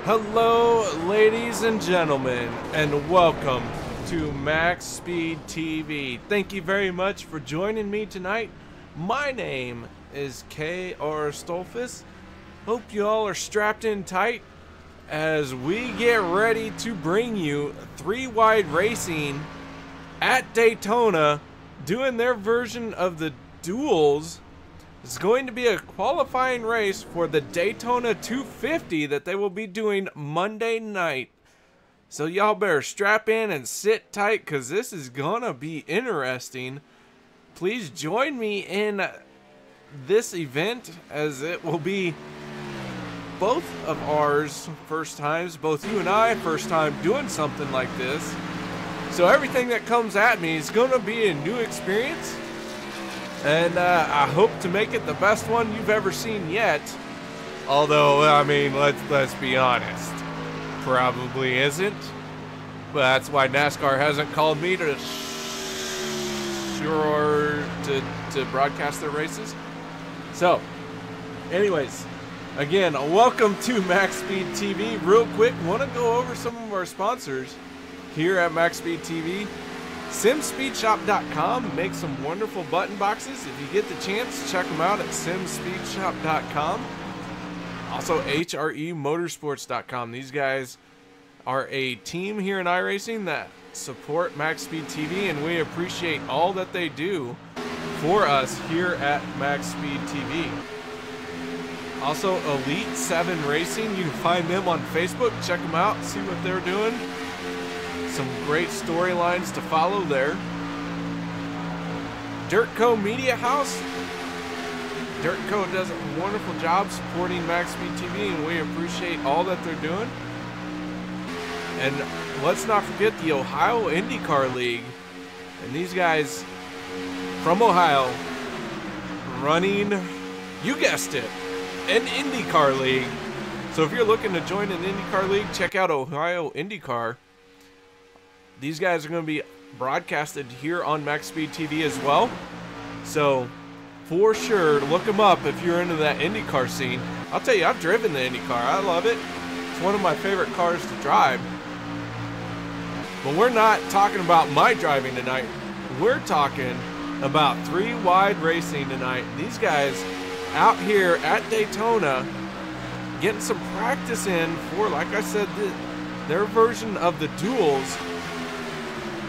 Hello, ladies and gentlemen, and welcome to MaxspeedTV. Thank you very much for joining me tonight. My name is KR Stolfus. Hope you all are strapped in tight as we get ready to bring you three-wide racing at Daytona, doing their version of the duels. It's going to be a qualifying race for the Daytona 250 that they will be doing Monday night. So y'all better strap in and sit tight because this is gonna be interesting. Please join me in this event as it will be both of ours first times, both you and I first time doing something like this. So everything that comes at me is gonna be a new experience. And I hope to make it the best one you've ever seen yet. Although, I mean, let's be honest, probably isn't. But that's why NASCAR hasn't called me to broadcast their races. So, anyways, again, welcome to MaxspeedTV. Real quick, want to go over some of our sponsors here at MaxspeedTV. SimSpeedShop.com makes some wonderful button boxes. If you get the chance, check them out at SimSpeedShop.com. Also, HREMotorsports.com. These guys are a team here in iRacing that support MaxspeedTV, and we appreciate all that they do for us here at MaxspeedTV. Also, Elite 7 Racing. You can find them on Facebook. Check them out, see what they're doing. Some great storylines to follow there. Dirtco Media House. Dirtco does a wonderful job supporting MaxspeedTV, and we appreciate all that they're doing. And let's not forget the Ohio IndyCar League. And these guys from Ohio running, you guessed it, an IndyCar League. So if you're looking to join an IndyCar League, check out Ohio IndyCar. These guys are going to be broadcasted here on MaxspeedTV as well. So, for sure, look them up if you're into that IndyCar scene. I'll tell you, I've driven the IndyCar. I love it. It's one of my favorite cars to drive. But we're not talking about my driving tonight. We're talking about three-wide racing tonight. These guys out here at Daytona getting some practice in for, like I said, their version of the duels.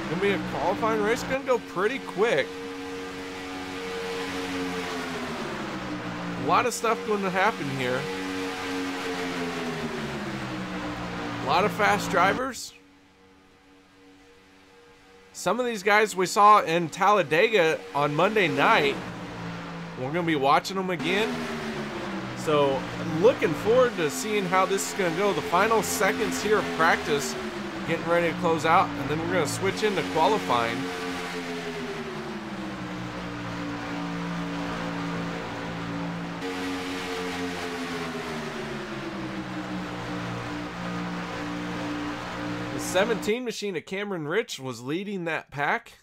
Gonna be a qualifying race, gonna go pretty quick. A lot of stuff going to happen here. A lot of fast drivers. Some of these guys we saw in Talladega on Monday night. We're gonna be watching them again. So I'm looking forward to seeing how this is gonna go. The final seconds here of practice, getting ready to close out, and then we're going to switch into qualifying. The 17 machine of Cameron Rich was leading that pack.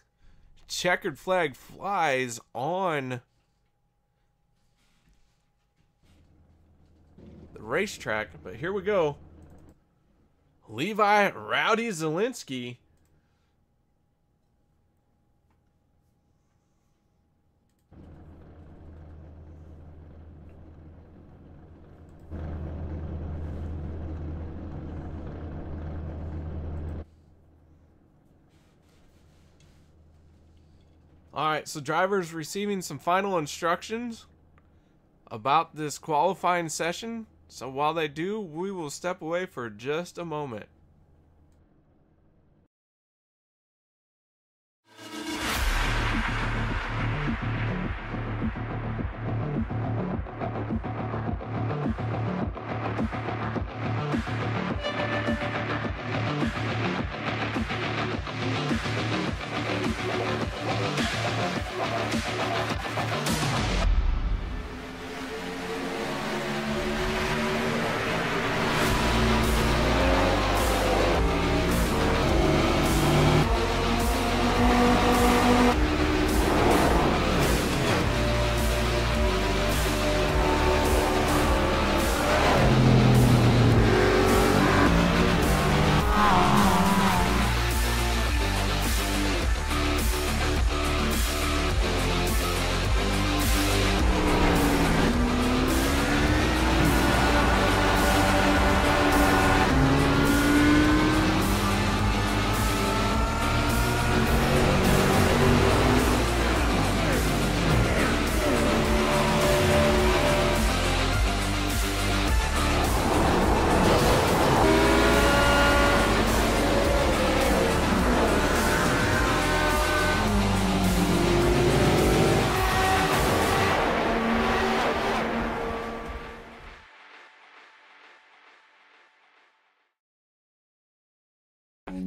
Checkered flag flies on the racetrack, but here we go. Levi Rowdy Zielinski. Alright, so drivers receiving some final instructions about this qualifying session. So while they do, we will step away for just a moment.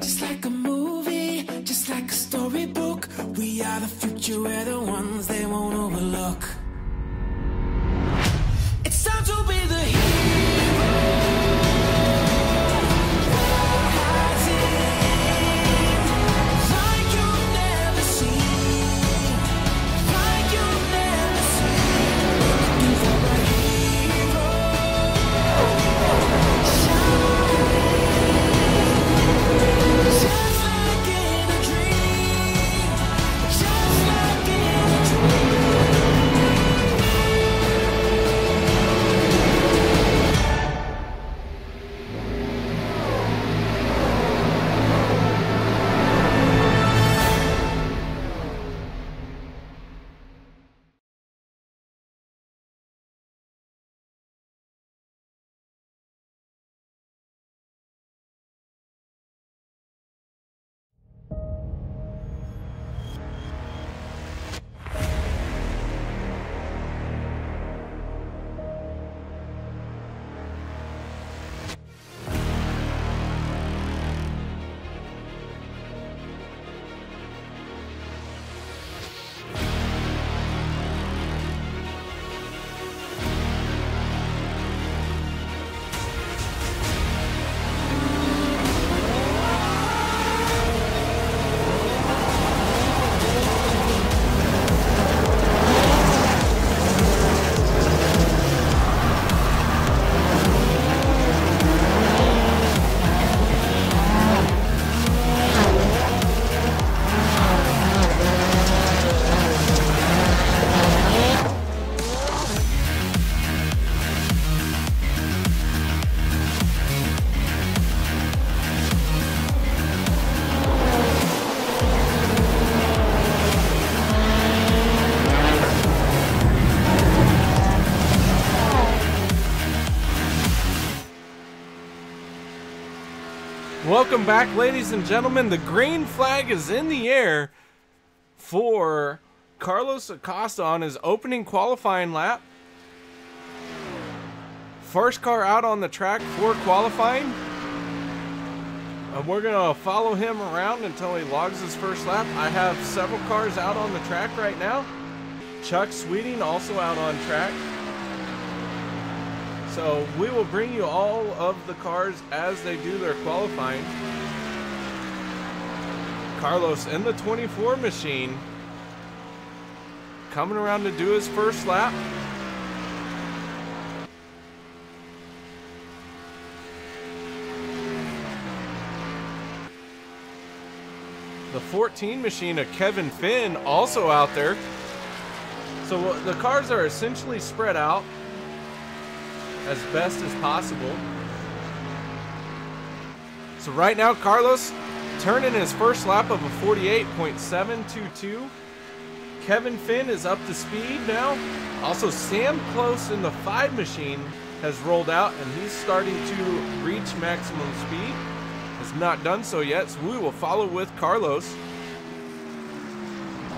Just like a movie, just like a storybook. We are the future, we're the ones they won't overlook. It's time to be the hero. Rising, like you've never seen, like you've never seen. Looking for a hero. Just like in a dream, just like in a dream. Welcome back, ladies and gentlemen. The green flag is in the air for Carlos Acosta on his opening qualifying lap. First car out on the track for qualifying. And we're going to follow him around until he logs his first lap. I have several cars out on the track right now. Chuck Sweeting also out on track. So we will bring you all of the cars as they do their qualifying. Carlos in the 24 machine, coming around to do his first lap. The 14 machine of Kevin Finn also out there. So the cars are essentially spread out as best as possible. So right now, Carlos turning his first lap of a 48.722. Kevin Finn is up to speed now. Also, Sam Close in the 5 machine has rolled out, and he's starting to reach maximum speed. Has not done so yet, so we will follow with Carlos.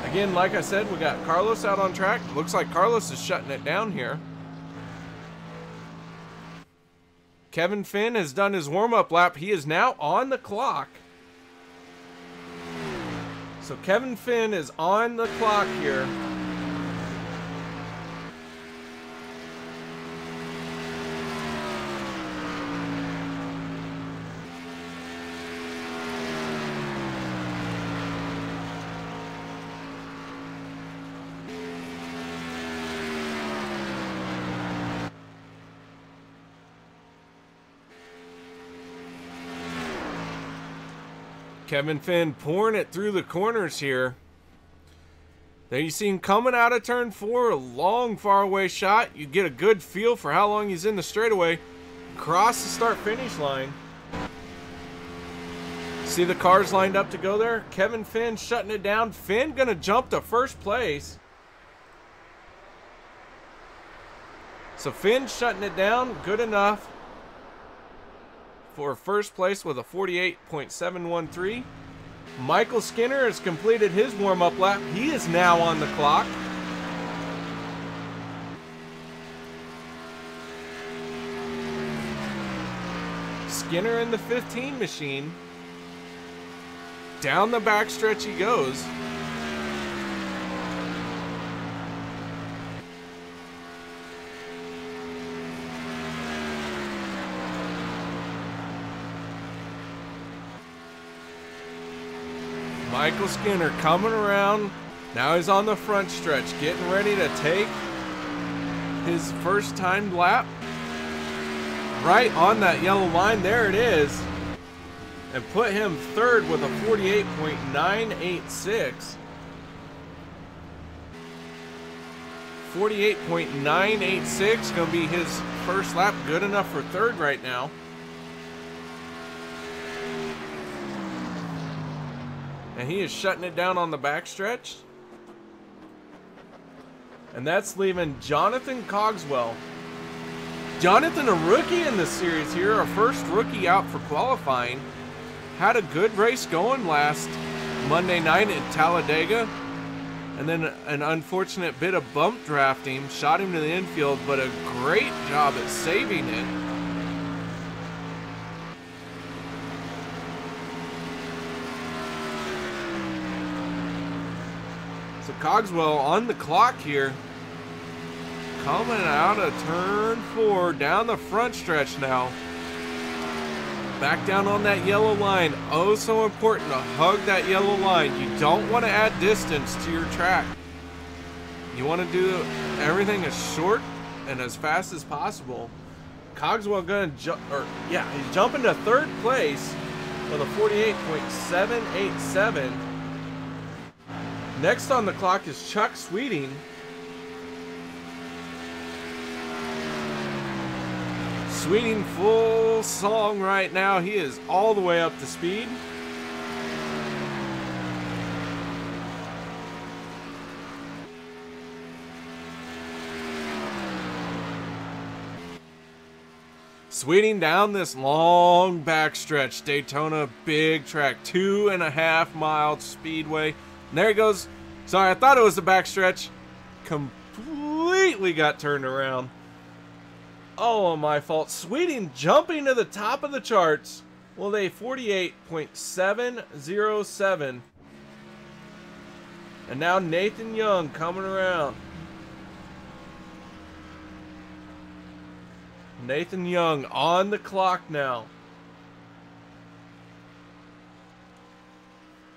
Again, like I said, we got Carlos out on track. Looks like Carlos is shutting it down here. Kevin Finn has done his warm-up lap. He is now on the clock. So Kevin Finn is on the clock here. Kevin Finn pouring it through the corners here. There you see him coming out of turn 4, a long far away shot. You get a good feel for how long he's in the straightaway. Cross the start finish line. See the cars lined up to go there? Kevin Finn shutting it down. Finn gonna jump to first place. So Finn shutting it down, good enough for first place with a 48.713. Michael Skinner has completed his warm-up lap. He is now on the clock. Skinner in the 15 machine. Down the backstretch he goes. Michael Skinner coming around. Now he's on the front stretch, getting ready to take his first timed lap. Right on that yellow line, there it is. And put him third with a 48.986. 48.986 gonna be his first lap. Good enough for third right now. And he is shutting it down on the backstretch. And that's leaving Jonathan Cogswell. Jonathan, a rookie in this series here, our first rookie out for qualifying. Had a good race going last Monday night at Talladega. And then an unfortunate bit of bump drafting shot him to the infield, but a great job at saving it. So Cogswell on the clock here. Coming out of turn 4, down the front stretch now. Back down on that yellow line. Oh, so important to hug that yellow line. You don't want to add distance to your track. You want to do everything as short and as fast as possible. Cogswell gonna jump, he's jumping to third place with a 48.787. Next on the clock is Chuck Sweeting. Sweeting full song right now. He is all the way up to speed. Sweeting down this long backstretch. Daytona, big track, 2.5 mile speedway. And there he goes. Sorry, I thought it was the backstretch. Completely got turned around. Oh, my fault. Sweeting jumping to the top of the charts with a 48.707. And now Nathan Young coming around. Nathan Young on the clock now.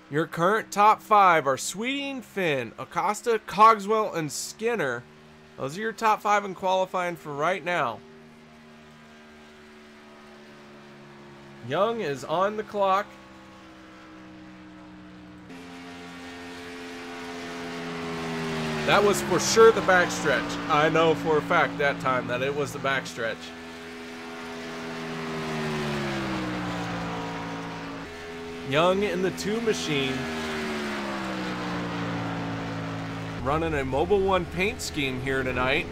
Your current top 5 are Sweeting, Finn, Acosta, Cogswell, and Skinner. Those are your top 5 in qualifying for right now. Young is on the clock. That was for sure the backstretch. I know for a fact that time that it was the backstretch. Young in the 2 machine. Running a Mobile 1 paint scheme here tonight.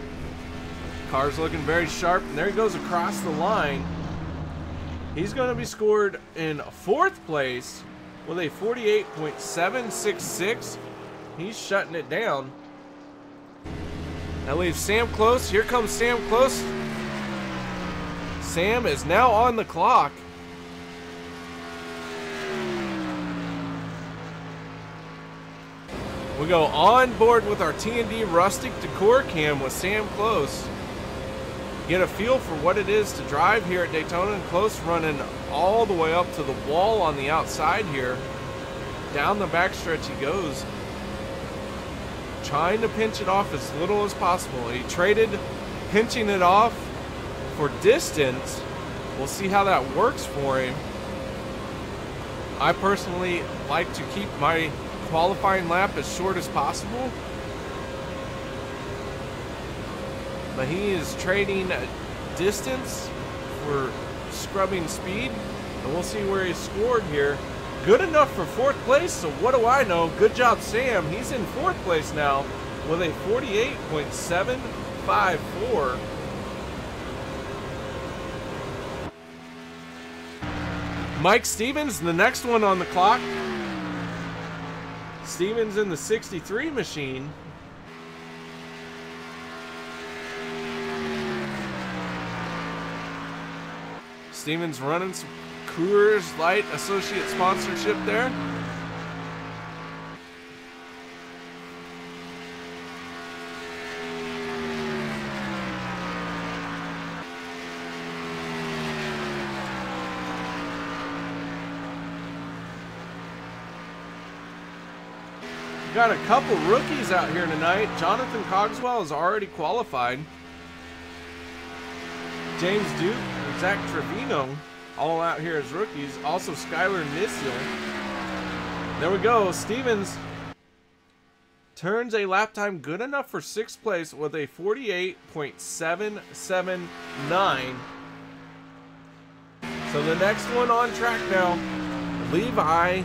Car's looking very sharp, and there he goes across the line. He's going to be scored in 4th place with a 48.766. He's shutting it down. That leaves Sam Close. Here comes Sam Close. Sam is now on the clock. We go on board with our T&D Rustic Decor Cam with Sam Close. Get a feel for what it is to drive here at Daytona, and Close running all the way up to the wall on the outside here. Down the backstretch he goes, trying to pinch it off as little as possible. He traded pinching it off for distance. We'll see how that works for him. I personally like to keep my qualifying lap as short as possible. But he is trading distance for scrubbing speed, and we'll see where he's scored here. Good enough for 4th place, so what do I know? Good job, Sam. He's in 4th place now with a 48.754. Mike Stevens, the next one on the clock. Stevens in the 63 machine. Stevens running some Coors Light associate sponsorship there. Got a couple rookies out here tonight. Jonathan Cogswell is already qualified. James Duke and Zach Trevino all out here as rookies. Also Skylar Nissiel. There we go. Stevens turns a lap time good enough for 6th place with a 48.779. So the next one on track now, Levi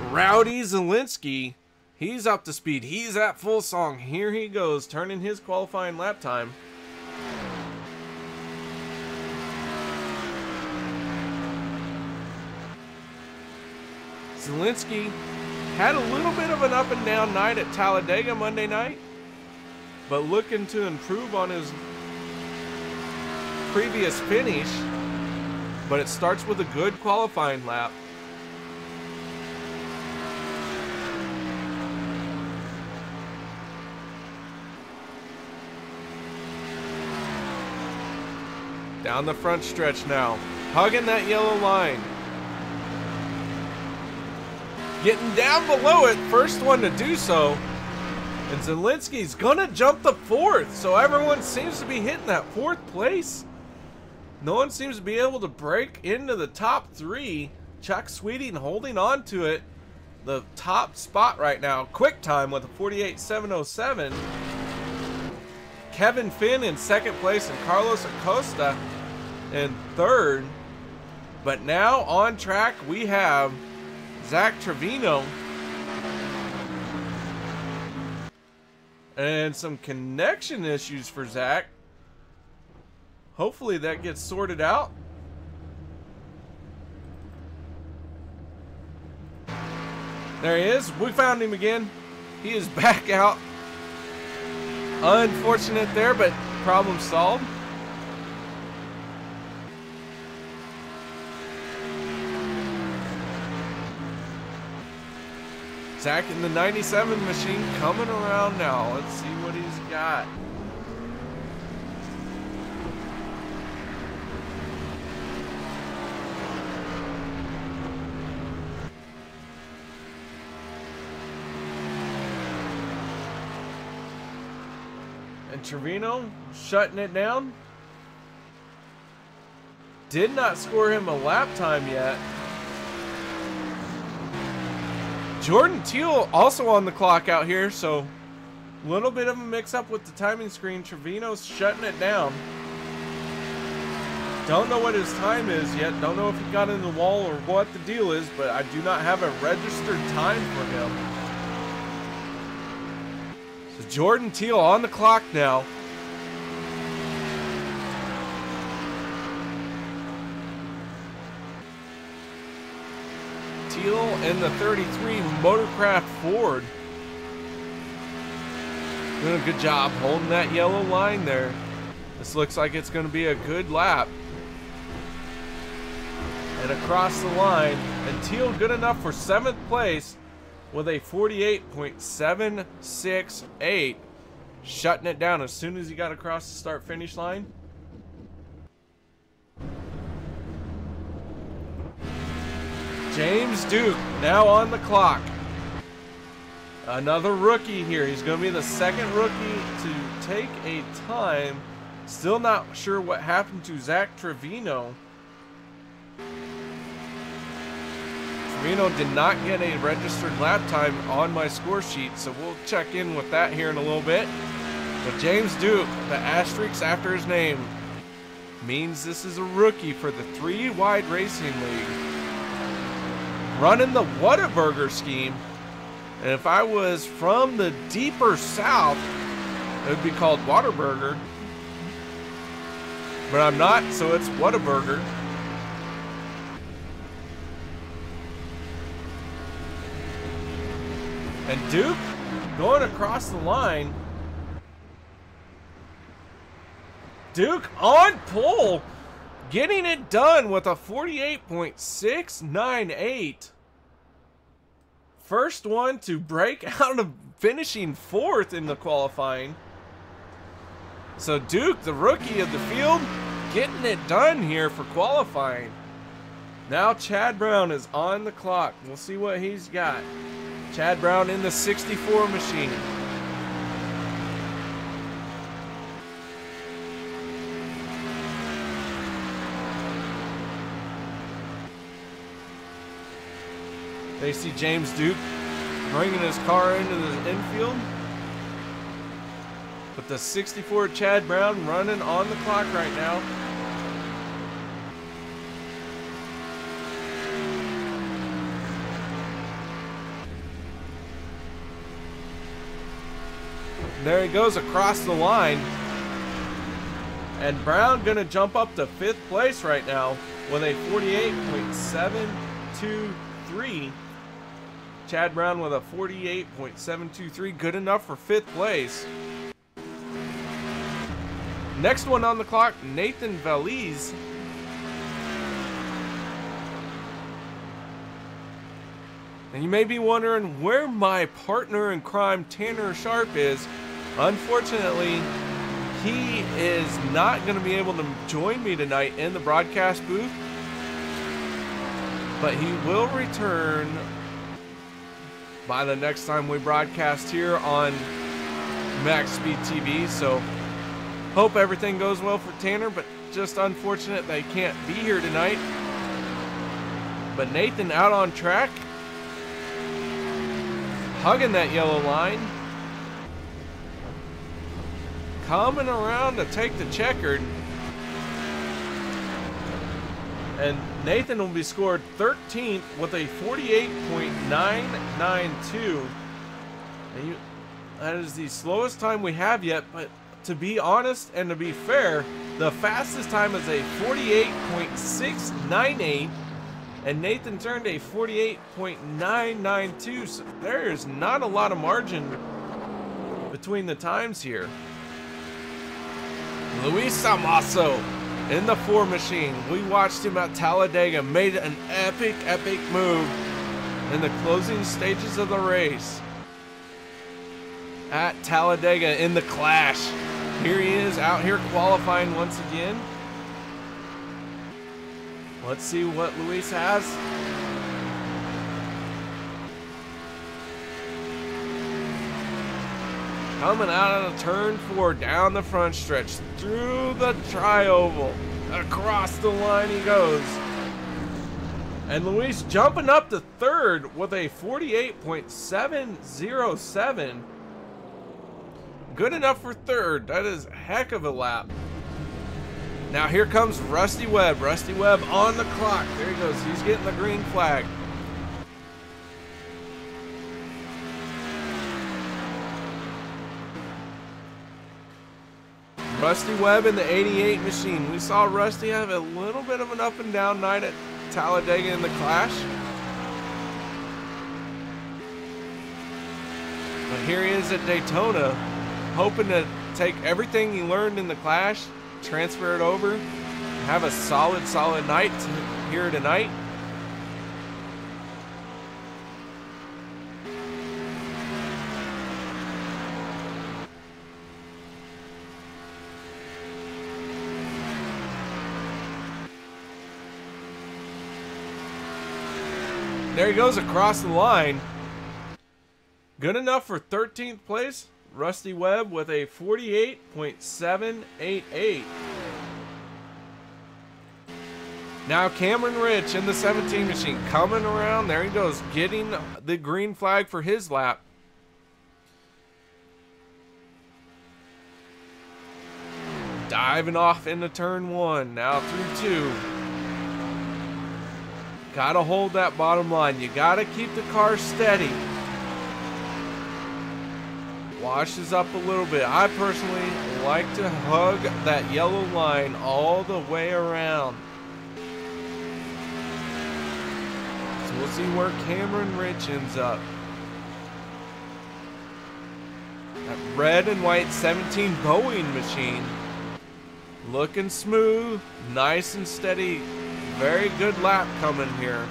Rowdy Zielinski. He's up to speed. He's at full song. Here he goes, turning his qualifying lap time. Zielinski had a little bit of an up and down night at Talladega Monday night, but looking to improve on his previous finish. But it starts with a good qualifying lap. Down the front stretch now, hugging that yellow line. Getting down below it, first one to do so. And Zielinski's gonna jump the 4th, so everyone seems to be hitting that 4th place. No one seems to be able to break into the top 3. Chuck Sweeting holding on to it. The top spot right now. Quick time with a 48.707. Kevin Finn in 2nd place and Carlos Acosta in 3rd. But now on track we have Zach Trevino. And some connection issues for Zach. Hopefully that gets sorted out. There he is. We found him again. He is back out. Unfortunate there, but problem solved. Zach in the 97 machine coming around now. Let's see what he's got. And Trevino shutting it down. Did not score him a lap time yet. Jordan Teal also on the clock out here, so a little bit of a mix up with the timing screen. Trevino's shutting it down. Don't know what his time is yet. Don't know if he got in the wall or what the deal is, but I do not have a registered time for him. So Jordan Teal on the clock now. Teal in the 33 Motorcraft Ford. Doing a good job holding that yellow line there. This looks like it's going to be a good lap. And across the line, and Teal good enough for 7th place with a 48.768. Shutting it down as soon as he got across the start-finish line. James Duke now on the clock. Another rookie here. He's going to be the 2nd rookie to take a time. Still not sure what happened to Zach Trevino. Trevino did not get a registered lap time on my score sheet, so we'll check in with that here in a little bit. But James Duke, the asterisk after his name, means this is a rookie for the 3 Wide Racing League. Running the Whataburger scheme. And if I was from the deeper south, it would be called Waterburger. But I'm not, so it's Whataburger. And Duke going across the line. Duke on pole. Getting it done with a 48.698. First one to break out of finishing 4th in the qualifying. So Duke, the rookie of the field, getting it done here for qualifying. Now Chad Brown is on the clock. We'll see what he's got. Chad Brown in the 64 machine. They see James Duke bringing his car into the infield. But the 64 Chad Brown running on the clock right now. There he goes across the line. And Brown gonna jump up to 5th place right now with a 48.723. Chad Brown with a 48.723, good enough for 5th place. Next one on the clock, Nathan Valiz. And you may be wondering where my partner in crime, Tanner Sharp, is. Unfortunately, he is not going to be able to join me tonight in the broadcast booth. But he will return by the next time we broadcast here on MaxspeedTV. So hope everything goes well for Tanner, but just unfortunate that he can't be here tonight. But Nathan out on track, hugging that yellow line, coming around to take the checkered. And Nathan will be scored 13th with a 48.992. And that is the slowest time we have yet, but to be honest and to be fair, the fastest time is a 48.698, and Nathan turned a 48.992, so there's not a lot of margin between the times here. Luis Samasso in the 4 machine. We watched him at Talladega, made an epic move in the closing stages of the race at Talladega in the Clash. Here he is out here qualifying once again. Let's see what Luis has. Coming out of turn 4, down the front stretch, through the tri-oval, across the line he goes. And Luis jumping up to 3rd with a 48.707. Good enough for 3rd. That is a heck of a lap. Now here comes Rusty Webb. Rusty Webb on the clock. There he goes. He's getting the green flag. Rusty Webb in the 88 machine. We saw Rusty have a little bit of an up and down night at Talladega in the Clash. But here he is at Daytona, hoping to take everything he learned in the Clash, transfer it over, have a solid night here tonight. There he goes across the line. Good enough for 13th place. Rusty Webb with a 48.788. Now Cameron Rich in the 17 machine coming around. There he goes, getting the green flag for his lap. Diving off into turn 1, now through 2. Gotta hold that bottom line. You gotta keep the car steady. Washes up a little bit. I personally like to hug that yellow line all the way around. So we'll see where Cameron Rich ends up. That red and white 17 Boeing machine. Looking smooth, nice and steady. Very good lap coming here.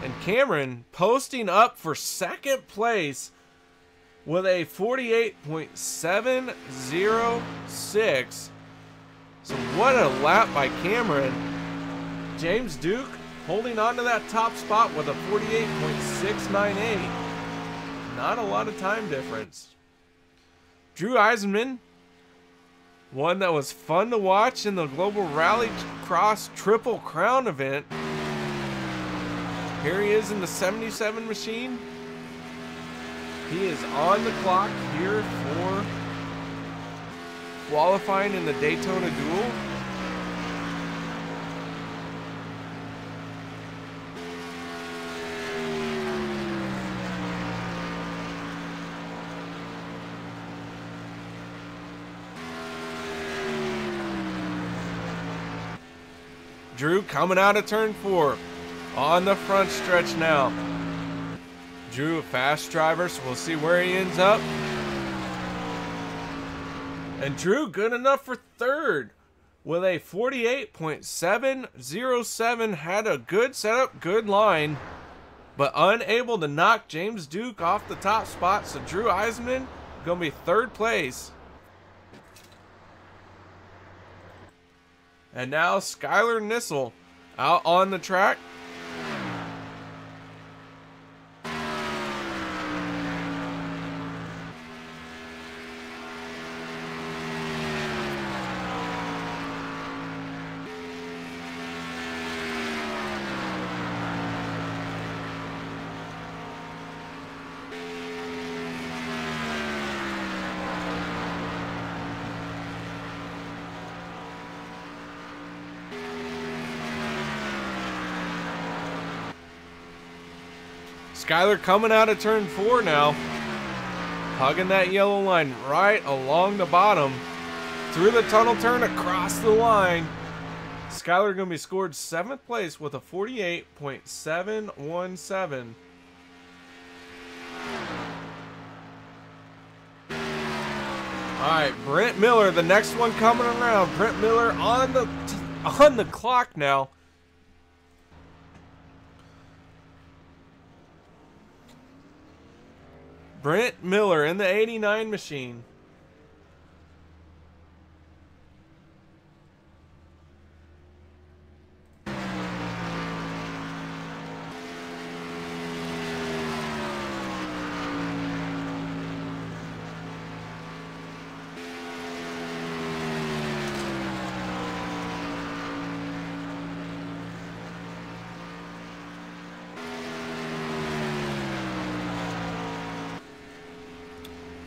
And Cameron posting up for 2nd place with a 48.706. So what a lap by Cameron James Duke holding on to that top spot with a 48.698. Not a lot of time difference. Drew Eisenman, one that was fun to watch in the Global Rally Cross Triple Crown event. Here he is in the 77 machine. He is on the clock here for qualifying in the Daytona Duel. Drew coming out of turn 4 on the front stretch now. Drew, a fast driver, so we'll see where he ends up. And Drew, good enough for third with a 48.707. Had a good setup, good line, but unable to knock James Duke off the top spot. So Drew Eisenman going to be third place. And now Skylar Nissel out on the track. Skylar coming out of turn 4 now. Hugging that yellow line right along the bottom. Through the tunnel turn across the line. Skylar going to be scored 7th place with a 48.717. Alright, Brent Miller, the next one coming around. Brent Miller on the clock now. Brent Miller in the 89 machine.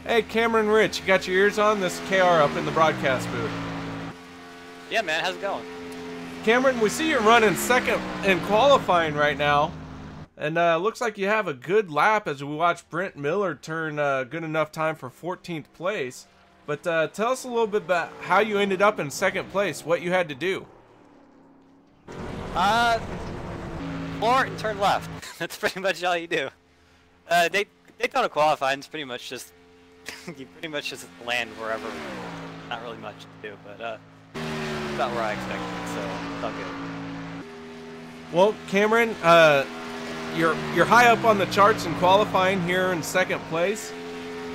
Hey, Cameron Rich, you got your ears on? This is KR up in the broadcast booth. Yeah, man, how's it going? Cameron, we see you're running second in qualifying right now. And looks like you have a good lap as we watch Brent Miller turn good enough time for 14th place. But tell us a little bit about how you ended up in second place, what you had to do. Floor and turn left. That's pretty much all you do. Daytona qualifying is pretty much just you pretty much just land wherever. Not really much to do, but about where I expected, so it's all good. Well, Cameron, you're high up on the charts in qualifying here in second place,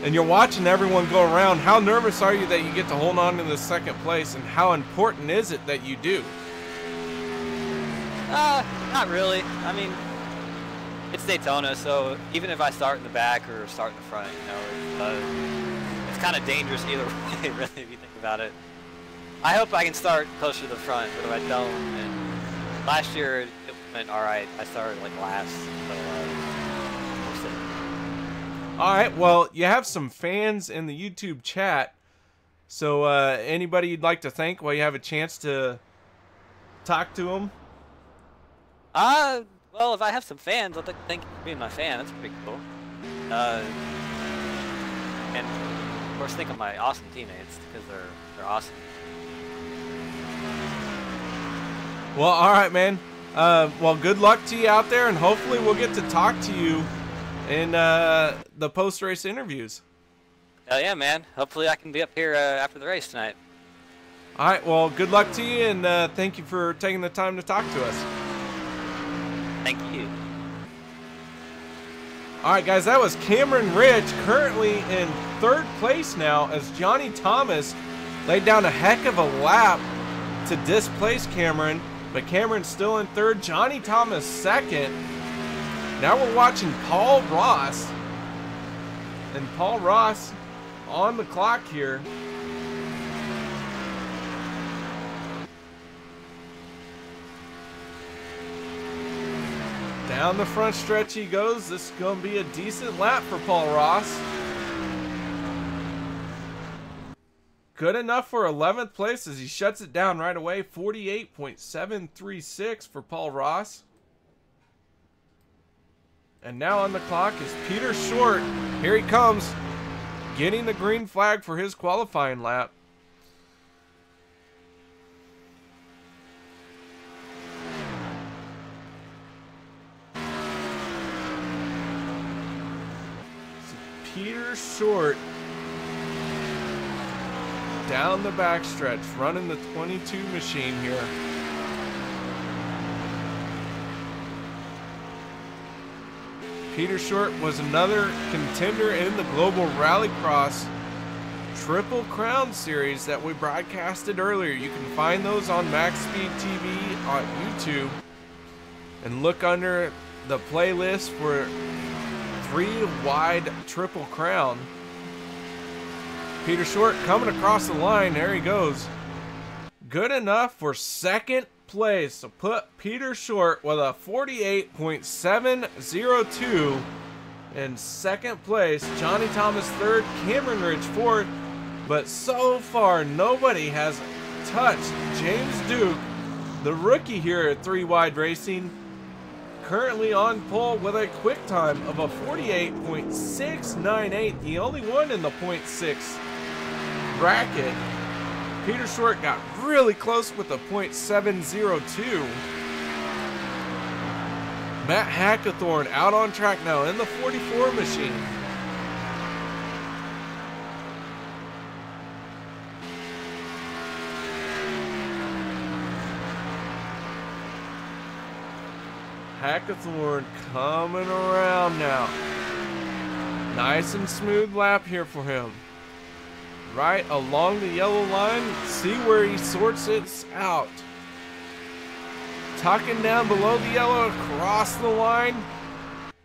and you're watching everyone go around. How nervous are you that you get to hold on to the second place, and how important is it that you do? Not really. I mean, it's Daytona, so even if I start in the back or start in the front, you know, it's kind of dangerous either way, really, if you think about it. I hope I can start closer to the front, but if I don't, and last year it went all right. I started like last, so we'll see. All right, well, you have some fans in the YouTube chat, so anybody you'd like to thank while you have a chance to talk to them? Well, if I have some fans, I'd like to thank you for being my fan. That's pretty cool. And of course, think of my awesome teammates because they're awesome. Well, all right, man. Well, good luck to you out there, and hopefully we'll get to talk to you in the post-race interviews. Hell yeah, man. Hopefully I can be up here after the race tonight. All right, well, good luck to you, and thank you for taking the time to talk to us. Thank you. All right, guys, that was Cameron Rich, currently in third place now, as Johnny Thomas laid down a heck of a lap to displace Cameron. but Cameron's still in third. Johnny Thomas second. Now we're watching Paul Ross. And Paul Ross on the clock here. Down the front stretch he goes. This is going to be a decent lap for Paul Ross. Good enough for 11th place as he shuts it down right away. 48.736 for Paul Ross. And now on the clock is Peter Short. Here he comes, getting the green flag for his qualifying lap. So Peter Short down the backstretch, running the 22 machine here. Peter Short was another contender in the Global Rallycross Triple Crown Series that we broadcasted earlier. You can find those on MaxspeedTV on YouTube and look under the playlist for 3 wide Triple Crown. Peter Short coming across the line. There he goes. Good enough for second place. So put Peter Short with a 48.702 in second place. Johnny Thomas third. Cameron Ridge fourth. But so far, nobody has touched James Duke, the rookie here at 3 Wide Racing. Currently on pole with a quick time of a 48.698. The only one in the .6 bracket. Peter Short got really close with a .702. Matt Hackathorn out on track now in the 44 machine. Hackathorn coming around now. Nice and smooth lap here for him. Right along the yellow line. See where he sorts it out. Tucking down below the yellow across the line.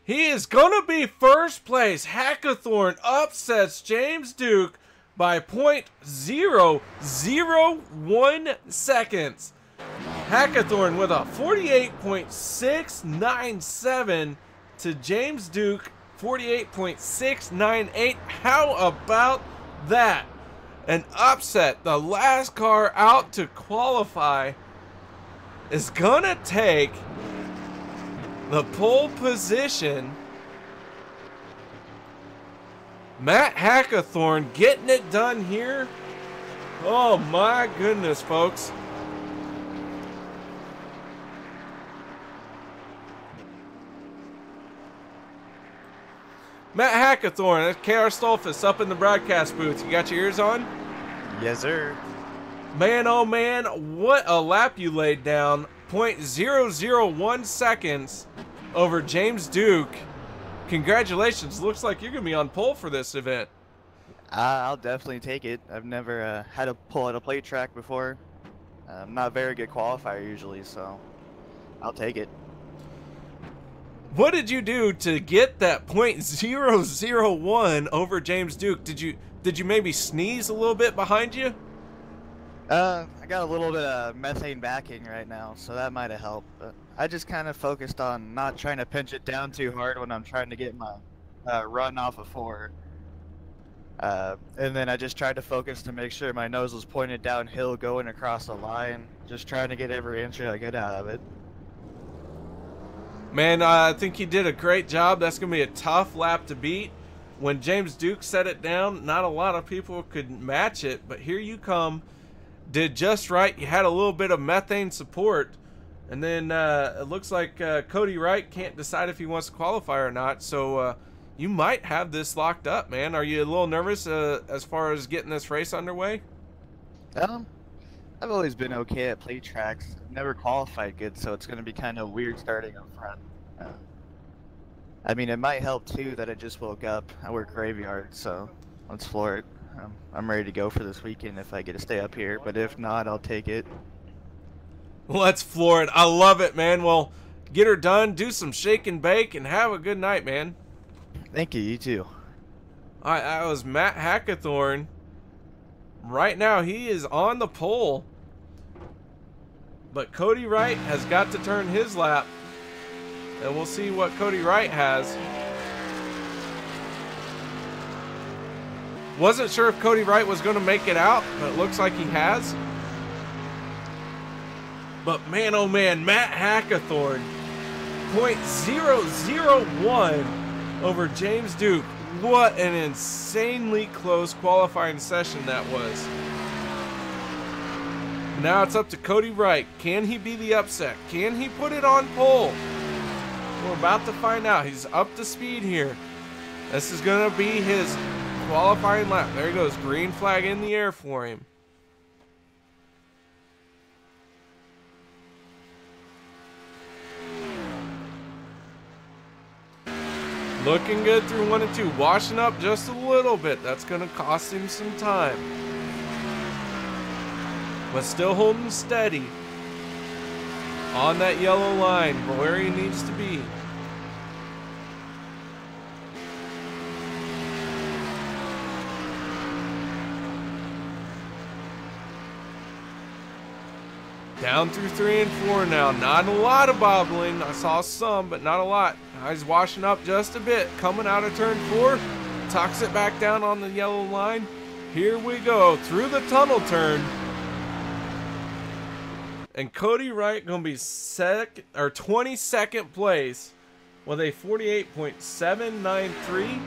He is going to be first place. Hackathorn upsets James Duke by .001 seconds. Hackathorn with a 48.697 to James Duke 48.698. How about that? An upset. The last car out to qualify is gonna take the pole position. Matt Hackathorn getting it done here. Oh my goodness, folks. Matt Hackathorn, that's KR Stolfus up in the broadcast booth. You got your ears on? Yes, sir. Man, oh man, what a lap you laid down. .001 seconds over James Duke. Congratulations. Looks like you're going to be on pole for this event. I'll definitely take it. I've never had to pull at a plate track before. I'm not a very good qualifier usually, so I'll take it. What did you do to get that .001 over James Duke? Did you maybe sneeze a little bit behind you? I got a little bit of methane backing right now, so that might have helped. But I just kind of focused on not trying to pinch it down too hard when I'm trying to get my run off of 4. And then I just tried to focus to make sure my nose was pointed downhill going across the line, just trying to get every inch I could out of it. Man, I think you did a great job. That's going to be a tough lap to beat. When James Duke set it down, not a lot of people could match it, but here you come. Did just right. You had a little bit of methane support, and then it looks like Cody Wright can't decide if he wants to qualify or not, so you might have this locked up, man. Are you a little nervous as far as getting this race underway? I've always been okay at plate tracks. Never qualified good, so it's going to be kind of weird starting up front. I mean, it might help too that I just woke up. I work graveyard, so let's floor it. I'm ready to go for this weekend if I get to stay up here, but if not, I'll take it. Let's floor it. I love it, man. Well, get her done, do some shake and bake, and have a good night, man. Thank you, you too. Alright, that was Matt Hackathorn. Right now, he is on the pole. But Cody Wright has got to turn his lap. And we'll see what Cody Wright has. Wasn't sure if Cody Wright was going to make it out, but it looks like he has. But man, oh man, Matt Hackathorn, .001 over James Duke. What an insanely close qualifying session that was. Now it's up to Cody Wright. Can he be the upset? Can he put it on pole? We're about to find out. He's up to speed here. This is going to be his qualifying lap. There he goes. Green flag in the air for him. Looking good through 1 and 2. Washing up just a little bit. That's going to cost him some time. But still holding steady on that yellow line for where he needs to be. Down through 3 and 4 now. Not a lot of bobbling. I saw some, but not a lot. Now he's washing up just a bit. Coming out of turn 4. Tucks it back down on the yellow line. Here we go. Through the tunnel turn. And Cody Wright going to be 22nd place with a 48.793.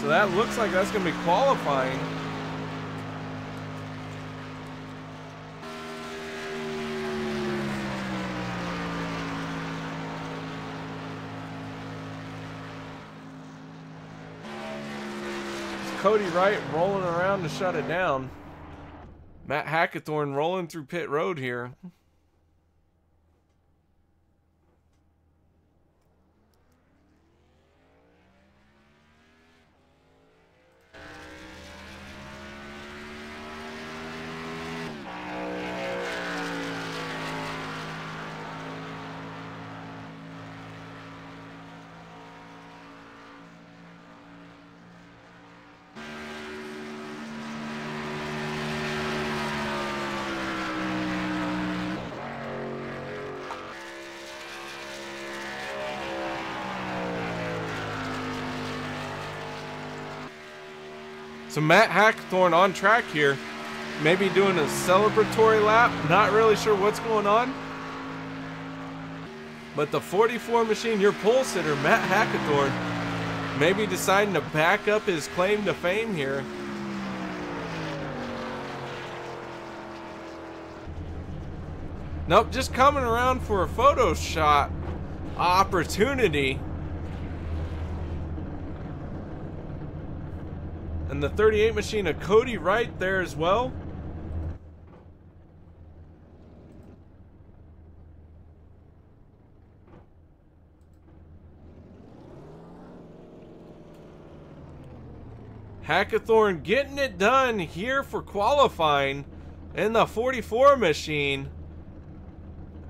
So that looks like that's going to be qualifying. It's Cody Wright rolling around to shut it down. Matt Hackathorn rolling through pit road here. So Matt Hackathorn on track here, maybe doing a celebratory lap, not really sure what's going on. But the 44 machine, your pole sitter, Matt Hackathorn, maybe deciding to back up his claim to fame here. Nope, just coming around for a photo shot opportunity. And the 38 machine of Cody Wright there as well. Hackathorn getting it done here for qualifying in the 44 machine.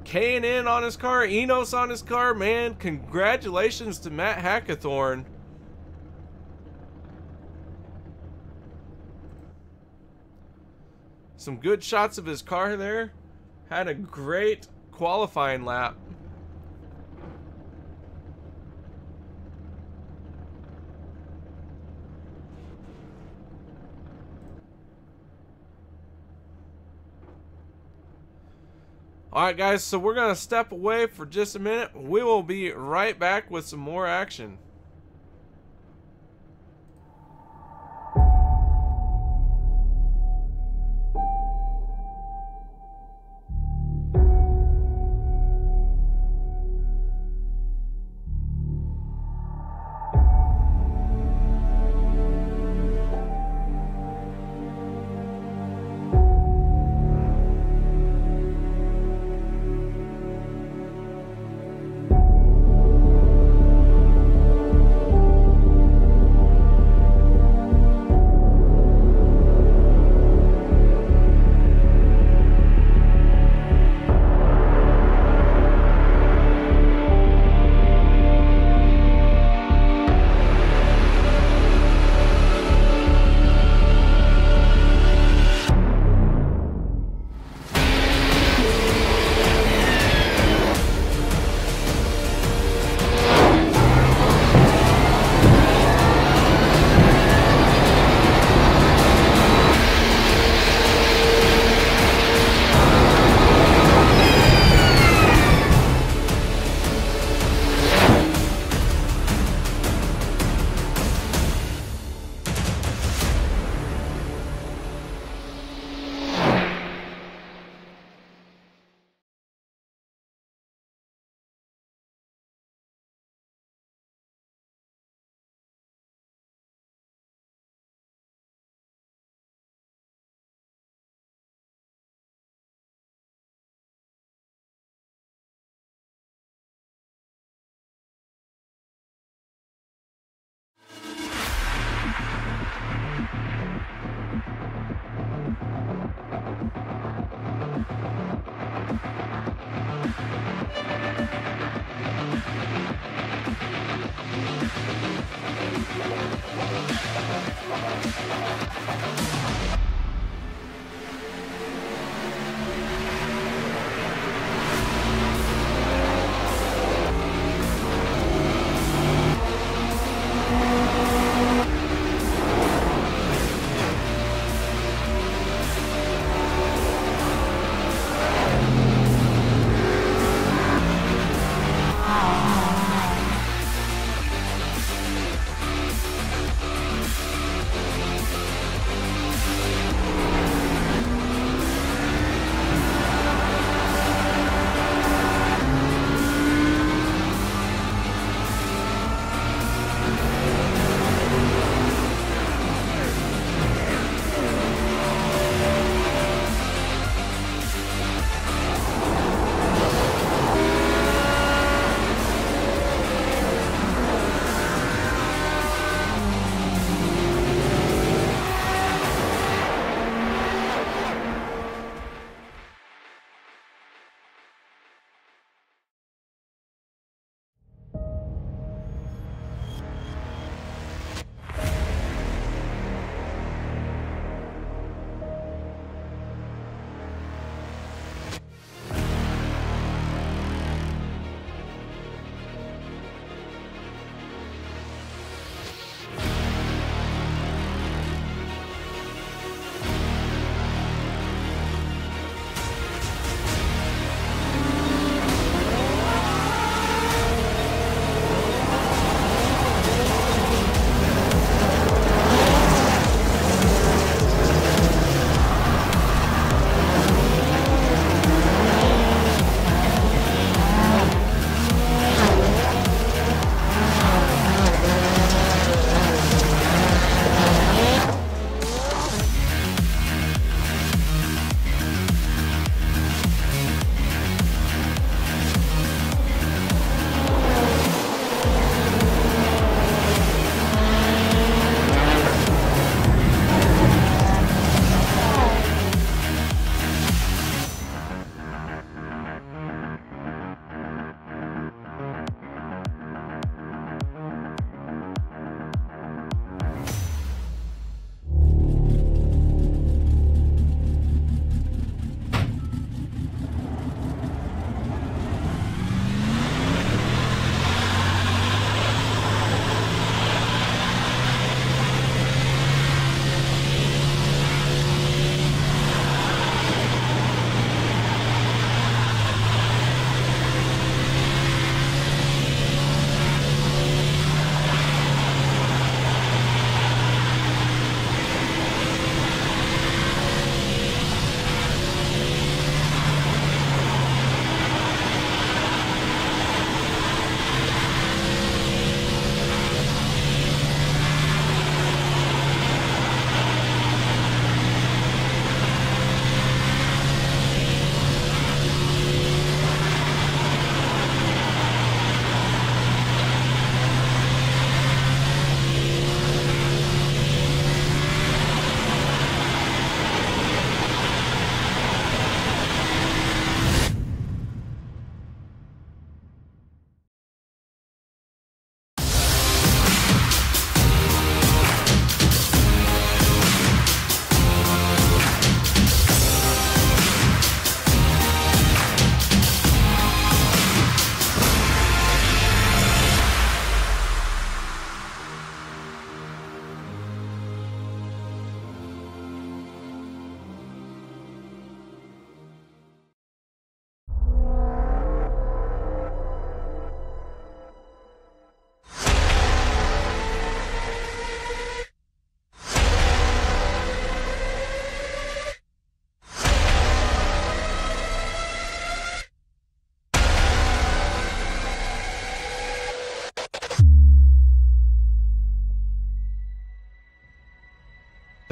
K&N on his car, Enos on his car. Man, congratulations to Matt Hackathorn. Some good shots of his car there. Had a great qualifying lap. Alright guys, so we're going to step away for just a minute. We will be right back with some more action.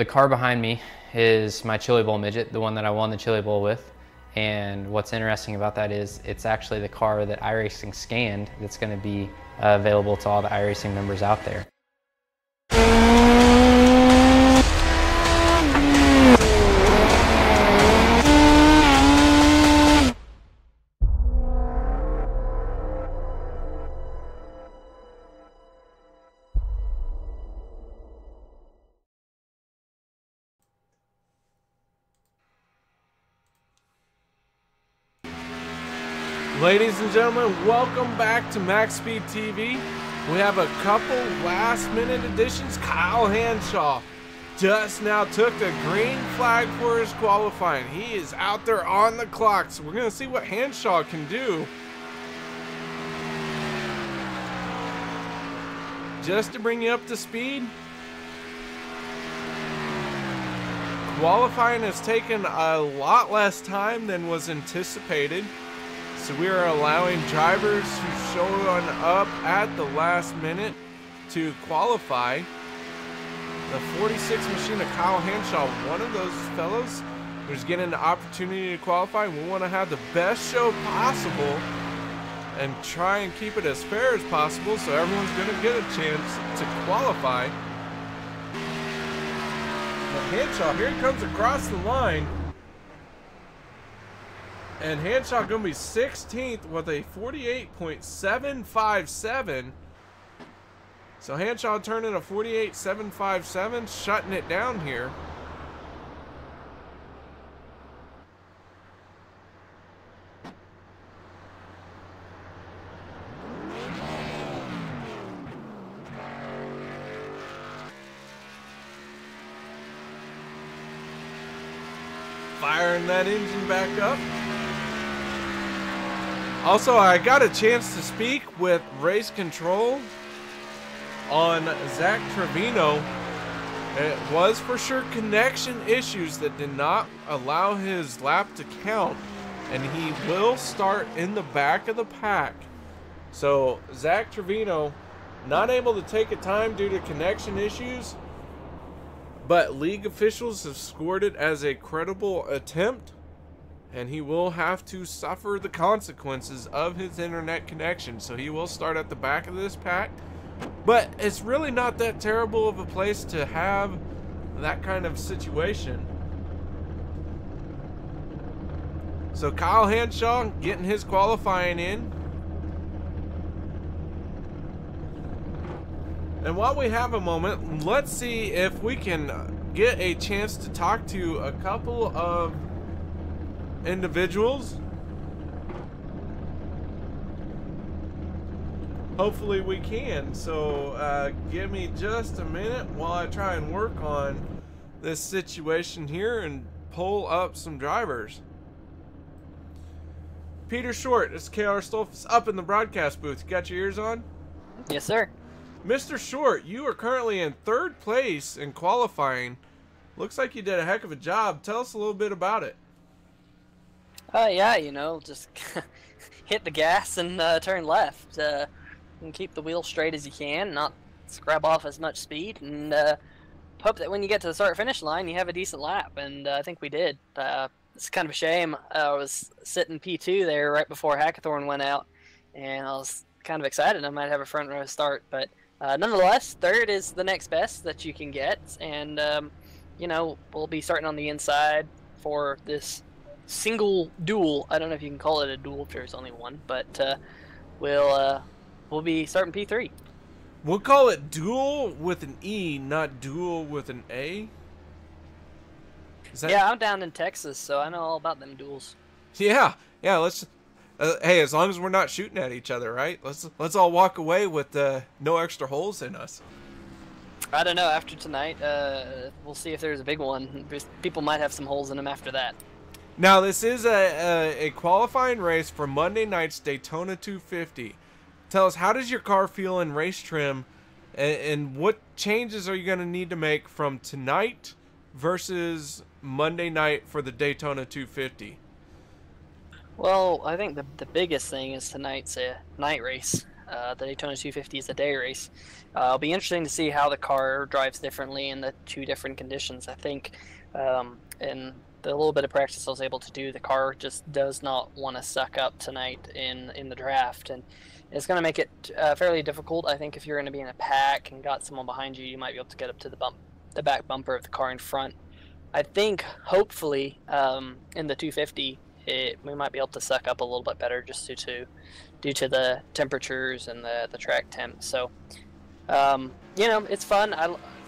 The car behind me is my Chili Bowl midget, the one that I won the Chili Bowl with. And what's interesting about that is it's actually the car that iRacing scanned that's going to be available to all the iRacing members out there. Ladies and gentlemen, welcome back to MaxspeedTV. We have a couple last-minute additions. Kyle Hanshaw just now took the green flag for his qualifying. He is out there on the clock, so we're going to see what Hanshaw can do. Just to bring you up to speed, qualifying has taken a lot less time than was anticipated. So we are allowing drivers who showed up at the last minute to qualify. The 46 machine of Kyle Hanshaw, one of those fellows who's getting the opportunity to qualify. We want to have the best show possible and try and keep it as fair as possible so everyone's going to get a chance to qualify. But Hanshaw, here he comes across the line. And Hanshaw going to be 16th with a 48.757. So Hanshaw turning a 48.757, shutting it down here. Firing that engine back up. Also, I got a chance to speak with Race Control on Zach Trevino. It was for sure connection issues that did not allow his lap to count, and he will start in the back of the pack. So Zach Trevino not able to take a time due to connection issues, but league officials have scored it as a credible attempt, and he will have to suffer the consequences of his internet connection. So he will start at the back of this pack. But it's really not that terrible of a place to have that kind of situation. So Kyle Hanshaw getting his qualifying in. And while we have a moment, let's see if we can get a chance to talk to a couple of individuals. Hopefully we can. So give me just a minute while I try and work on this situation here and pull up some drivers. Peter Short, it's KR Stolfus up in the broadcast booth. You got your ears on? Yes, sir. Mr. Short, you are currently in 3rd place in qualifying. Looks like you did a heck of a job. Tell us a little bit about it. Yeah, you know, just hit the gas and turn left. And keep the wheel straight as you can, not scrap off as much speed, and hope that when you get to the start-finish line, you have a decent lap, and I think we did. It's kind of a shame. I was sitting P2 there right before Hackathorn went out, and I was kind of excited I might have a front row start, but nonetheless, 3rd is the next best that you can get, and you know, we'll be starting on the inside for this single duel. I don't know if you can call it a duel if there's only one, but we'll be starting P3. We'll call it duel with an E, not duel with an A. Yeah, I'm down in Texas, so I know all about them duels. Yeah. Let's. Hey, as long as we're not shooting at each other, right? Let's all walk away with no extra holes in us. I don't know. After tonight, we'll see if there's a big one. People might have some holes in them after that. Now, this is a qualifying race for Monday night's Daytona 250. Tell us, how does your car feel in race trim, and what changes are you going to need to make from tonight versus Monday night for the Daytona 250? Well, I think the biggest thing is tonight's a night race. The Daytona 250 is a day race. It'll be interesting to see how the car drives differently in the two different conditions. I think in the little bit of practice I was able to do, the car just does not want to suck up tonight in the draft, and it's going to make it fairly difficult. I think if you're going to be in a pack and got someone behind you, you might be able to get up to the back bumper of the car in front. I think hopefully in the 250 we might be able to suck up a little bit better just due to the temperatures and the track temp. So you know, it's fun.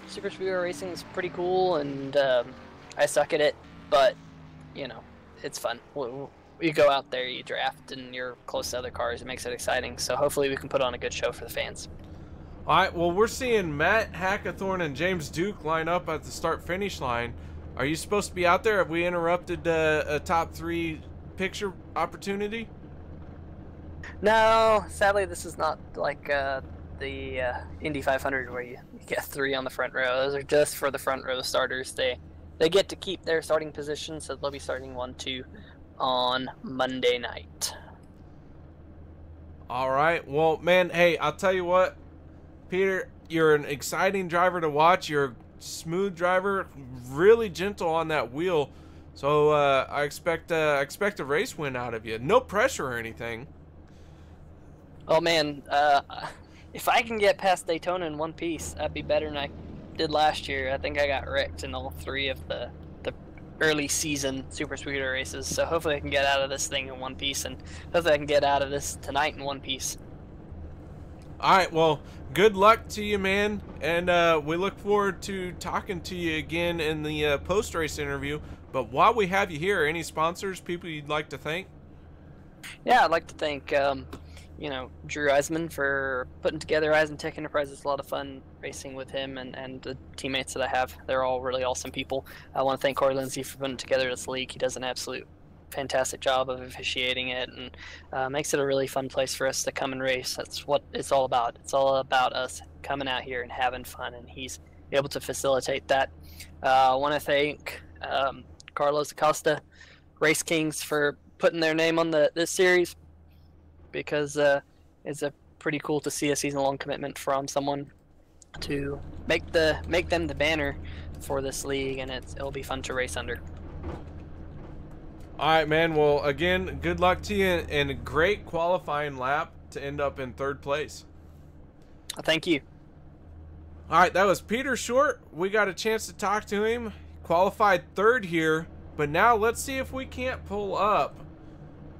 Super speedway racing is pretty cool, and I suck at it, but you know, it's fun. You go out there, you draft, and you're close to other cars. It makes it exciting. So hopefully we can put on a good show for the fans. All right, well, we're seeing Matt Hackathorn and James Duke line up at the start-finish line. Are you supposed to be out there? Have we interrupted a top 3 picture opportunity? No, sadly, this is not like the Indy 500 where you get 3 on the front row. Those are just for the front row starters. They get to keep their starting position, so they'll be starting 1-2 on Monday night. All right. Well, man, hey, I'll tell you what, Peter, you're an exciting driver to watch. You're a smooth driver, really gentle on that wheel. So I expect a race win out of you. No pressure or anything. Oh man, if I can get past Daytona in one piece, that'd be better than I did last year. I think I got wrecked in all 3 of the early season super speedway races. So hopefully I can get out of this thing in one piece, and hopefully I can get out of this tonight in one piece. All right, well, good luck to you, man, and we look forward to talking to you again in the post-race interview. But while we have you here, any sponsors, people you'd like to thank? Yeah, I'd like to thank you know, Drew Eisman for putting together Eisen Tech Enterprise. It's a lot of fun racing with him and the teammates that I have. They're all really awesome people. I want to thank Corey Lindsay for putting together this league. He does an absolute fantastic job of officiating it, and makes it a really fun place for us to come and race. That's what it's all about. It's all about us coming out here and having fun, and he's able to facilitate that. I want to thank Carlos Acosta, Race Kings, for putting their name on this series, because it's pretty cool to see a season-long commitment from someone to make them the banner for this league, and it'll be fun to race under. All right, man. Well, again, good luck to you, and a great qualifying lap to end up in 3rd place. Thank you. All right, that was Peter Short. We got a chance to talk to him. Qualified 3rd here, but now let's see if we can't pull up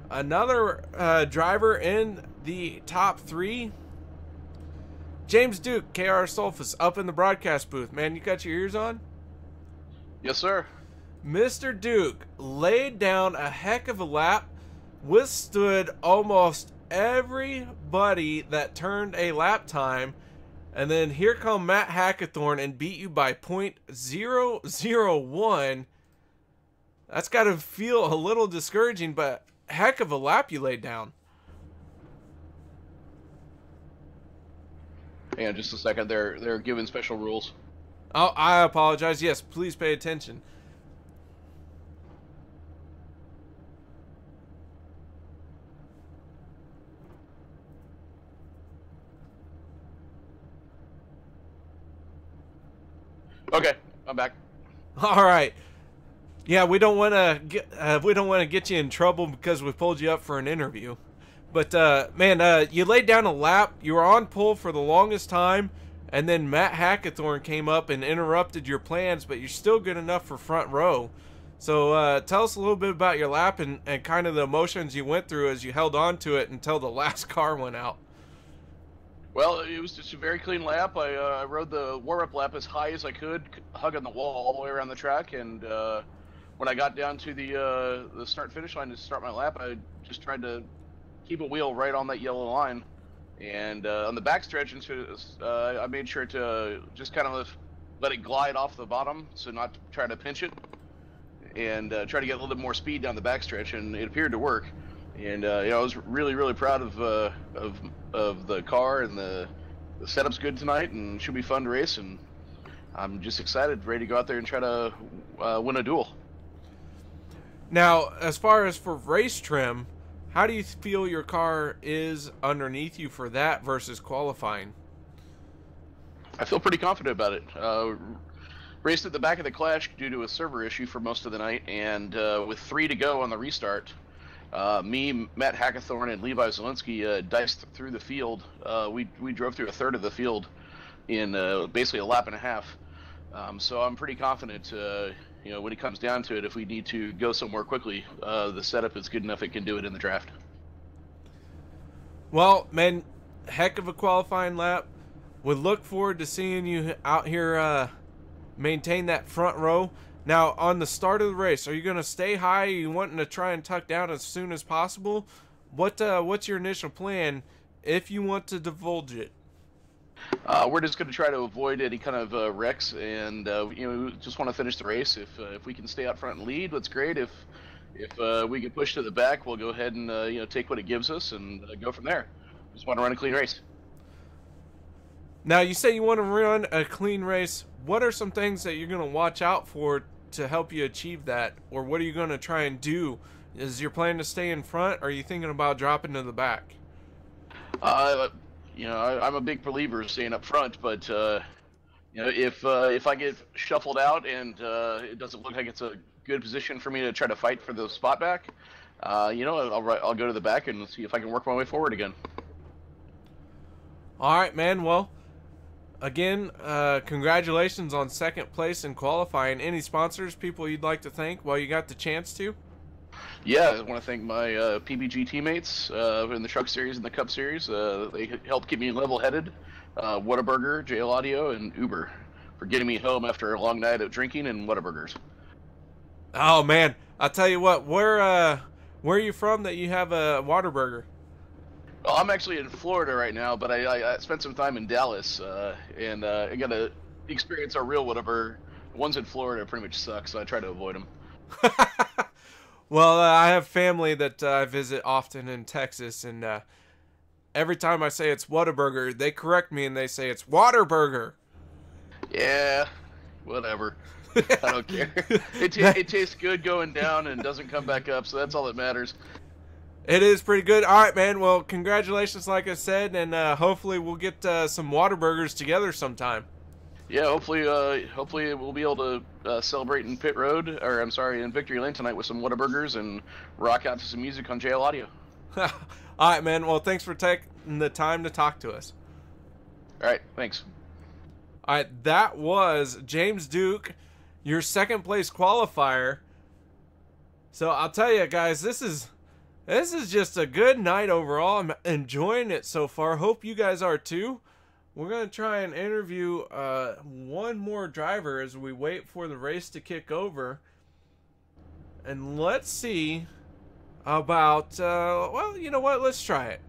another driver in the top 3. James Duke, KR Stolfus, up in the broadcast booth. Man, you got your ears on? Yes, sir. Mr. Duke laid down a heck of a lap, withstood almost everybody that turned a lap time, and then here come Matt Hackathorn and beat you by .001. That's got to feel a little discouraging, but heck of a lap you laid down. Hang on just a second. They're giving special rules. Oh, I apologize. Yes, please pay attention. Okay, I'm back. All right. Yeah, we don't want to get you in trouble because we pulled you up for an interview. But man, you laid down a lap. You were on pole for the longest time, and then Matt Hackathorn came up and interrupted your plans. But you're still good enough for front row. So tell us a little bit about your lap and kind of the emotions you went through as you held on to it until the last car went out. Well, it was just a very clean lap. I rode the warm-up lap as high as I could, hugging the wall all the way around the track. And when I got down to the start-finish line to start my lap, I just tried to keep a wheel right on that yellow line. And on the backstretch, I made sure to just kind of let it glide off the bottom, so not to try to pinch it, and try to get a little bit more speed down the backstretch. And it appeared to work. And you know, I was really proud of the car, and the setup's good tonight, and should be fun to race. And I'm just excited, ready to go out there and try to win a duel. Now, as far as for race trim, How do you feel your car is underneath you for that versus qualifying? I feel pretty confident about it. Raced at the back of the Clash due to a server issue for most of the night, and with 3 to go on the restart, me, Matt Hackathorn, and Levi Zielinski diced through the field. We drove through a third of the field in basically a lap and a half. So I'm pretty confident, you know, when it comes down to it, if we need to go somewhere quickly, the setup is good enough it can do it in the draft. Well, man, heck of a qualifying lap. Would look forward to seeing you out here maintain that front row. Now, on the start of the race, are you going to stay high? Are you wanting to try and tuck down as soon as possible? What's your initial plan if you want to divulge it? We're just going to try to avoid any kind of wrecks, and you know, we just want to finish the race. If we can stay out front and lead, that's great. If we get pushed to the back, we'll go ahead and you know, take what it gives us and go from there. Just want to run a clean race. Now, you say you want to run a clean race. What are some things that you're going to watch out for to help you achieve that? Or what are you going to try and do? Is your plan to stay in front, or are you thinking about dropping to the back? You know, I'm a big believer of staying up front, but you know, if I get shuffled out and it doesn't look like it's a good position for me to try to fight for the spot back, you know, I'll go to the back and see if I can work my way forward again. All right, man. Well, again, congratulations on second place in qualifying. Any sponsors, people you'd like to thank while you got the chance to? Yeah, I want to thank my PBG teammates in the Truck Series and the Cup Series. They helped keep me level-headed. Whataburger, JL Audio, and Uber for getting me home after a long night of drinking and Whataburgers. Oh, man. I'll tell you what. Where are you from that you have a Whataburger? Well, I'm actually in Florida right now, but I spent some time in Dallas, and I got to experience our real Whataburger. The ones in Florida pretty much suck, so I try to avoid them. Well, I have family that I visit often in Texas, and every time I say it's Whataburger, they correct me and they say it's Waterburger. Yeah, whatever. I don't care. It tastes good going down and doesn't come back up, so that's all that matters. It is pretty good. All right, man. Well, congratulations, like I said, and hopefully we'll get some Whataburgers together sometime. Yeah, hopefully we'll be able to celebrate in pit road, or I'm sorry, in Victory Lane tonight with some Whataburgers and rock out to some music on JL Audio. All right, man. Well, thanks for taking the time to talk to us. All right, thanks. All right, that was James Duke, your second place qualifier. So I'll tell you guys, this is just a good night overall. I'm enjoying it so far. Hope you guys are too. We're going to try and interview one more driver as we wait for the race to kick over. And let's see about, well, you know what? Let's try it.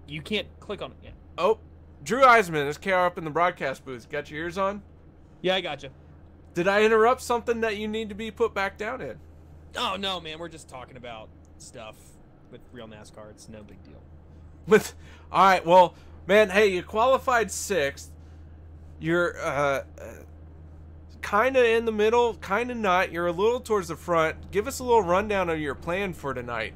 You can't click on it yet. Oh, Drew Eisman is KR up in the broadcast booth. Got your ears on? Yeah, I gotcha. Did I interrupt something that you need to be put back down in? Oh, no, man. We're just talking about stuff with real NASCAR. It's no big deal. All right, well, man, hey, you qualified 6th. You're kind of in the middle, kind of not. You're a little towards the front. Give us a little rundown of your plan for tonight.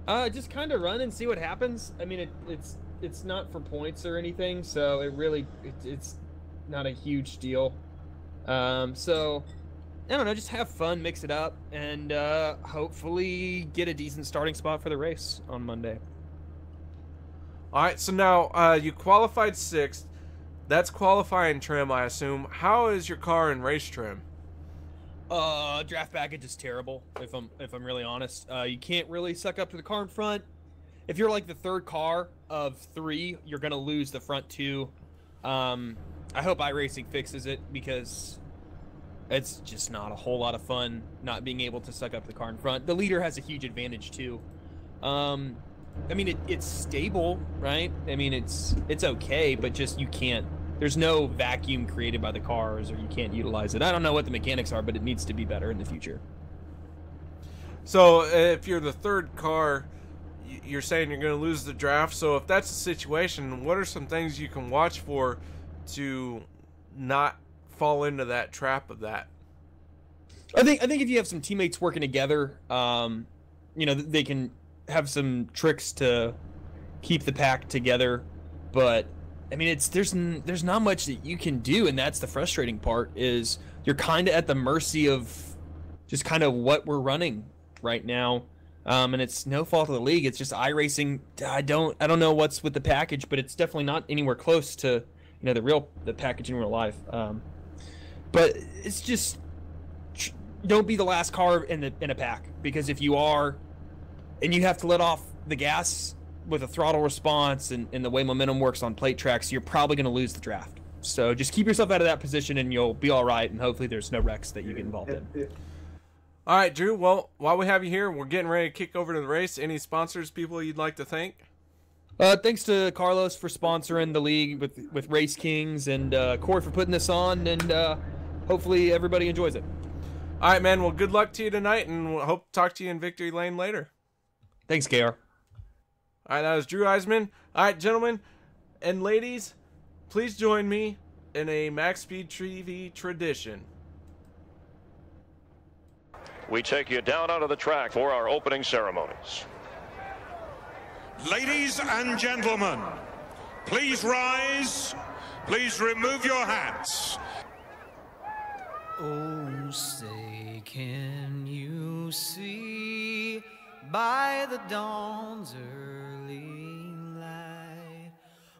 Just kind of run and see what happens. I mean, it's not for points or anything, so it's not a huge deal. So I don't know, just have fun, mix it up, and hopefully get a decent starting spot for the race on Monday. All right, so now you qualified 6th. That's qualifying trim, I assume. How is your car in race trim? Draft package is terrible, if I'm really honest. You can't really suck up to the car in front. If you're like the third car of 3, you're gonna lose the front 2. I hope iRacing fixes it, because it's just not a whole lot of fun not being able to suck up the car in front. The leader has a huge advantage too. I mean, it's stable, right? I mean, it's okay, but just you can't. There's no vacuum created by the cars, or you can't utilize it. I don't know what the mechanics are, but it needs to be better in the future. So if you're the third car, you're saying you're going to lose the draft. So if that's the situation, what are some things you can watch for to not fall into that trap of that? I think if you have some teammates working together, you know, they can have some tricks to keep the pack together, but I mean, there's not much that you can do, and that's the frustrating part. Is you're kind of at the mercy of just kind of what we're running right now, and it's no fault of the league. It's just iRacing. I don't know what's with the package, but it's definitely not anywhere close to the package in real life. But it's just don't be the last car in a pack, because if you are, and you have to let off the gas with a throttle response and the way momentum works on plate tracks, you're probably going to lose the draft. So just keep yourself out of that position and you'll be all right, and hopefully there's no wrecks that you get involved in. All right, Drew, well, while we have you here, we're getting ready to kick over to the race. Any sponsors, people you'd like to thank? Thanks to Carlos for sponsoring the league with Race Kings, and Corey for putting this on, and hopefully everybody enjoys it. All right, man, well, good luck to you tonight, and we'll hope to talk to you in Victory Lane later. Thanks, KR. All right, that was Drew Eisman. All right, gentlemen and ladies, please join me in a MaxspeedTV tradition. We take you down onto the track for our opening ceremonies. Ladies and gentlemen, please rise. Please remove your hats. Oh, say, can you see by the dawn's early light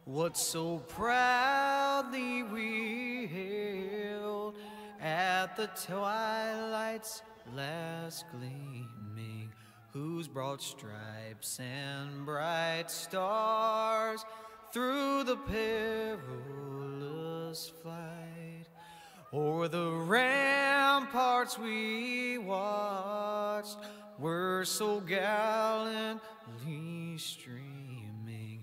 what so proudly we hailed at the twilight's last gleaming, whose broad stripes and bright stars through the perilous flight o'er the ramparts we watched were so gallantly streaming,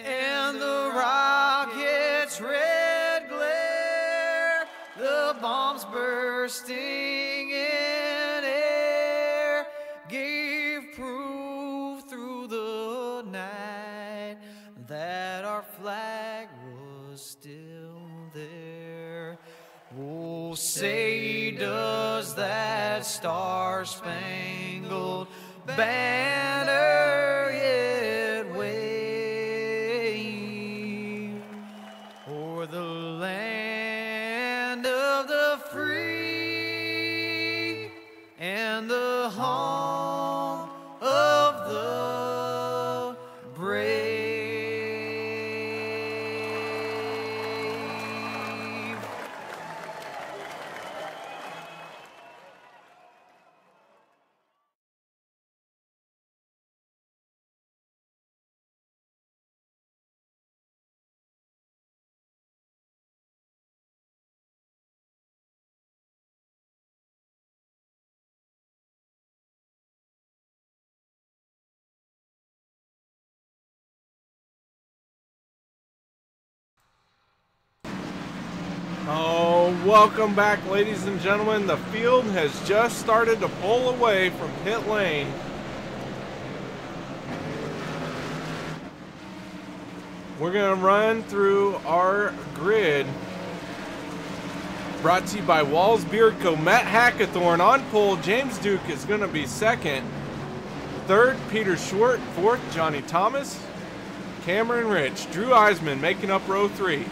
and the rocket's red glare, the bombs bursting in air, gave proof through the night that our flag was still there. Oh, say, does that star-spangled banner yet wave o'er the land of the free and the home of the brave? Oh, welcome back, ladies and gentlemen. The field has just started to pull away from pit lane. We're going to run through our grid. Brought to you by Walls Beard Co. Matt Hackathorn on pole. James Duke is going to be second. Third, Peter Short. Fourth, Johnny Thomas. Cameron Rich. Drew Eisman making up row 3.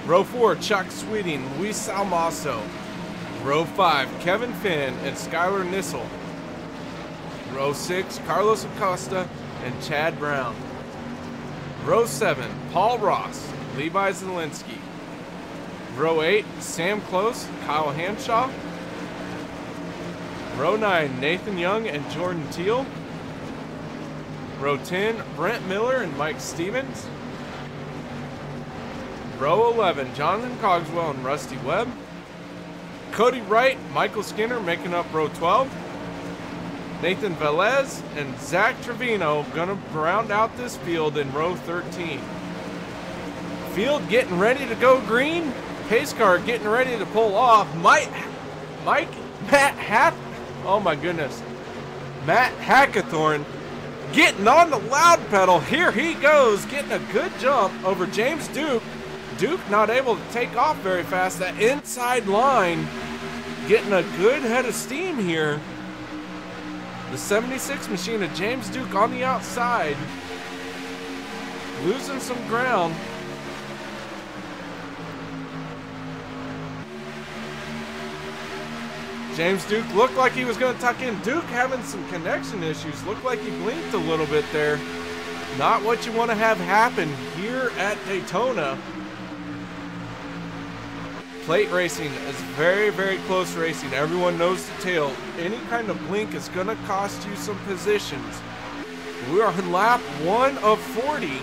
Row 4, Chuck Sweeting, Luis Almaso. Row 5, Kevin Finn and Skylar Nissel. Row 6, Carlos Acosta and Chad Brown. Row 7, Paul Ross, Levi Zielinski. Row 8, Sam Close, Kyle Hanshaw. Row 9, Nathan Young and Jordan Teal. Row 10, Brent Miller and Mike Stevens. Row 11, Jonathan Cogswell and Rusty Webb. Cody Wright, Michael Skinner making up row 12. Nathan Velez and Zach Trevino gonna round out this field in row 13. Field getting ready to go green. Pace car getting ready to pull off. Matt Hackathorn getting on the loud pedal. Here he goes, getting a good jump over James Duke. Duke not able to take off very fast. That inside line getting a good head of steam here. The 76 machine of James Duke on the outside, losing some ground. James Duke looked like he was going to tuck in. Duke having some connection issues. Looked like he blinked a little bit there. Not what you want to have happen here at Daytona. Plate racing is very, very close racing. Everyone knows the tail. Any kind of blink is going to cost you some positions. We are on lap 1 of 40.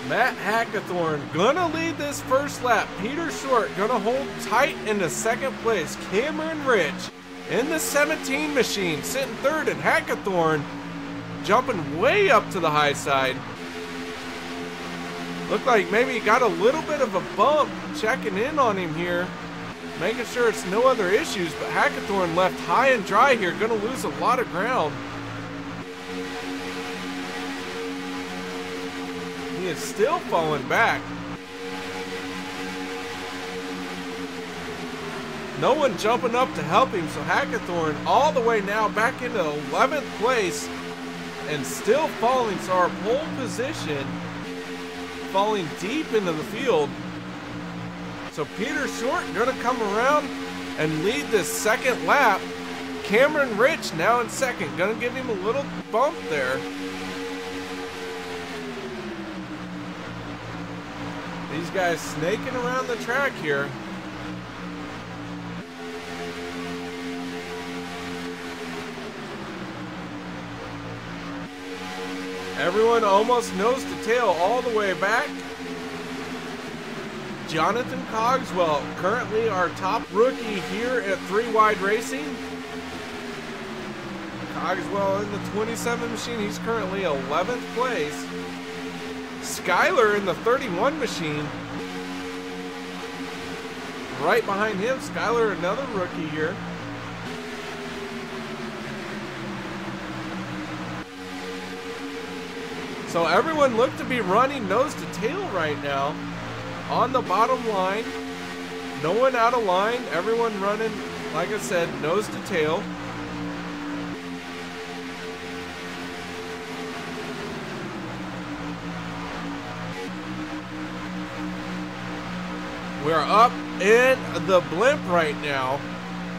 Matt Hackathorn gonna lead this first lap. Peter Short gonna hold tight into second place. Cameron Rich in the 17 machine sitting third, and Hackathorn jumping way up to the high side. Looked like maybe he got a little bit of a bump. Checking in on him here, making sure it's no other issues, but Hackathorn left high and dry here, gonna lose a lot of ground. He is still falling back. No one jumping up to help him, so Hackathorn all the way now back into 11th place and still falling, so our pole position falling deep into the field. So Peter Short gonna come around and lead this second lap. Cameron Rich now in second, gonna give him a little bump there. These guys snaking around the track here. Everyone almost nose to tail all the way back. Jonathan Cogswell, currently our top rookie here at 3 Wide Racing. Cogswell in the 27 machine, he's currently 11th place. Skyler in the 31 machine. Right behind him, Skyler, another rookie here. So everyone looked to be running nose to tail right now on the bottom line. No one out of line. Everyone running, like I said, nose to tail. We're up in the blimp right now.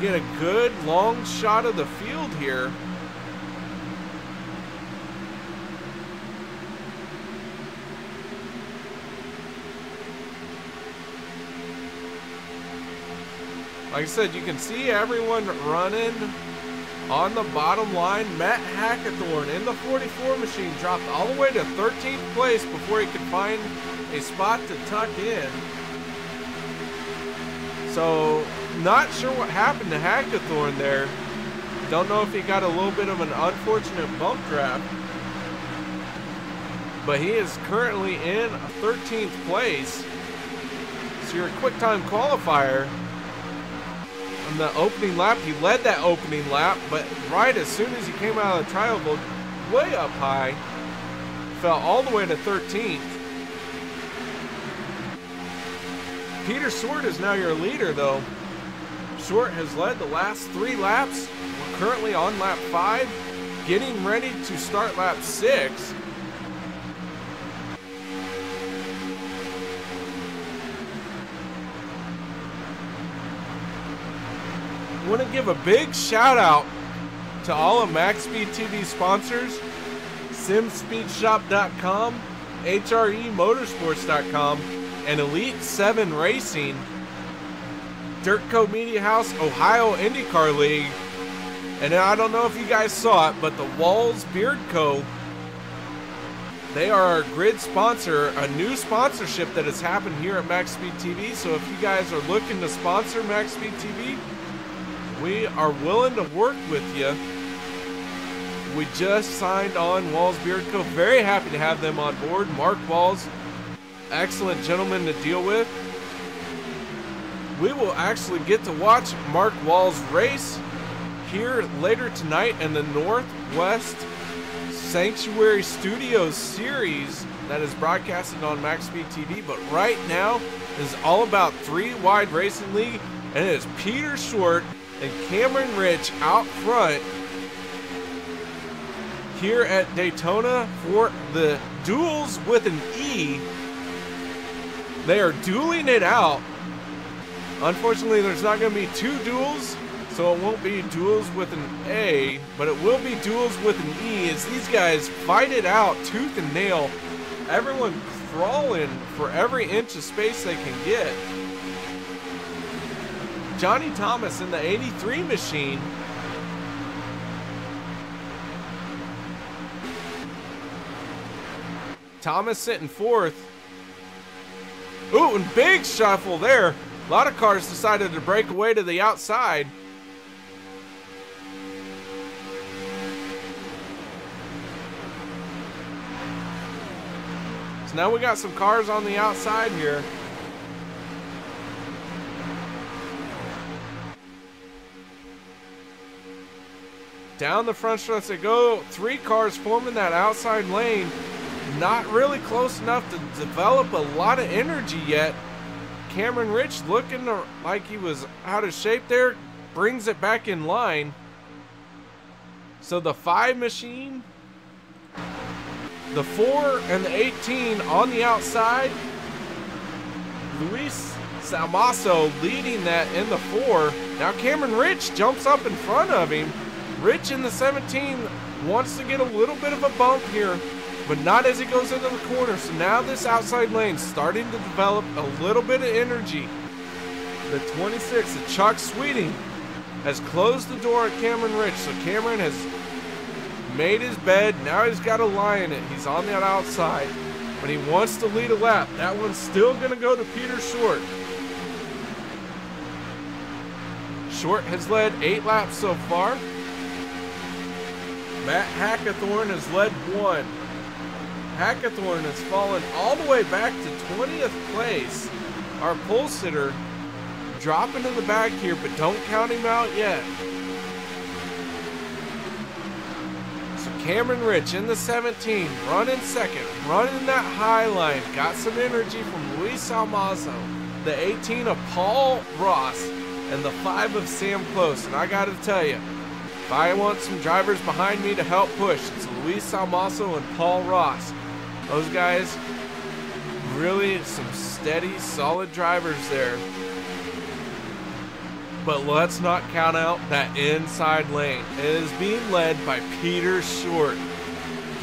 Get a good long shot of the field here. Like I said, you can see everyone running on the bottom line. Matt Hackathorn in the 44 machine dropped all the way to 13th place before he could find a spot to tuck in. So, not sure what happened to Hackathorn there. Don't know if he got a little bit of an unfortunate bump draft. But he is currently in 13th place. So your quick time qualifier on the opening lap, he led that opening lap, but right as soon as he came out of the tri-oval, way up high, fell all the way to 13th. Peter Short is now your leader, though. Short has led the last 3 laps. We're currently on lap 5, getting ready to start lap 6. I want to give a big shout out to all of MaxspeedTV sponsors: SimSpeedShop.com, HREMotorsports.com, and Elite 7 Racing, Dirtco Media House, Ohio IndyCar League, and I don't know if you guys saw it, but the Walls Beard Co., they are our grid sponsor, a new sponsorship that has happened here at MaxspeedTV. So if you guys are looking to sponsor MaxspeedTV, we are willing to work with you. We just signed on Walls Beard Co. Very happy to have them on board. Mark Walls, excellent gentleman to deal with. We will actually get to watch Mark Walls race here later tonight in the Northwest Sanctuary Studios series that is broadcasted on MaxspeedTV. But right now is all about 3 Wide Racing League, and it is Peter Short and Cameron Rich out front here at Daytona for the duels with an E. They are dueling it out. Unfortunately, there's not going to be two duels, so it won't be duels with an A, but it will be duels with an E as these guys fight it out tooth and nail. Everyone crawling for every inch of space they can get. Johnny Thomas in the 83 machine. Thomas sitting fourth. Ooh, and big shuffle there. A lot of cars decided to break away to the outside. So now we got some cars on the outside here. Down the front stretch they go. 3 cars forming that outside lane. Not really close enough to develop a lot of energy yet. Cameron Rich looking like he was out of shape there. Brings it back in line. So the 5 machine, the 4 and the 18 on the outside. Luis Salmaso leading that in the 4. Now Cameron Rich jumps up in front of him. Rich in the 17 wants to get a little bit of a bump here, but not as he goes into the corner. So now this outside lane starting to develop a little bit of energy. The 26, the Chuck Sweeting, has closed the door at Cameron Rich. So Cameron has made his bed. Now he's got to lie in it. He's on that outside, but he wants to lead a lap. That one's still going to go to Peter Short. Short has led 8 laps so far. Matt Hackathorn has led 1. Hackathorn has fallen all the way back to 20th place. Our pole sitter dropping to the back here, but don't count him out yet. So Cameron Rich in the 17, running second, running that high line. Got some energy from Luis Almazo. The 18 of Paul Ross and the 5 of Sam Close. And I got to tell you, if I want some drivers behind me to help push, it's Luis Almazo and Paul Ross. Those guys, really some steady, solid drivers there. But let's not count out that inside lane. It is being led by Peter Short.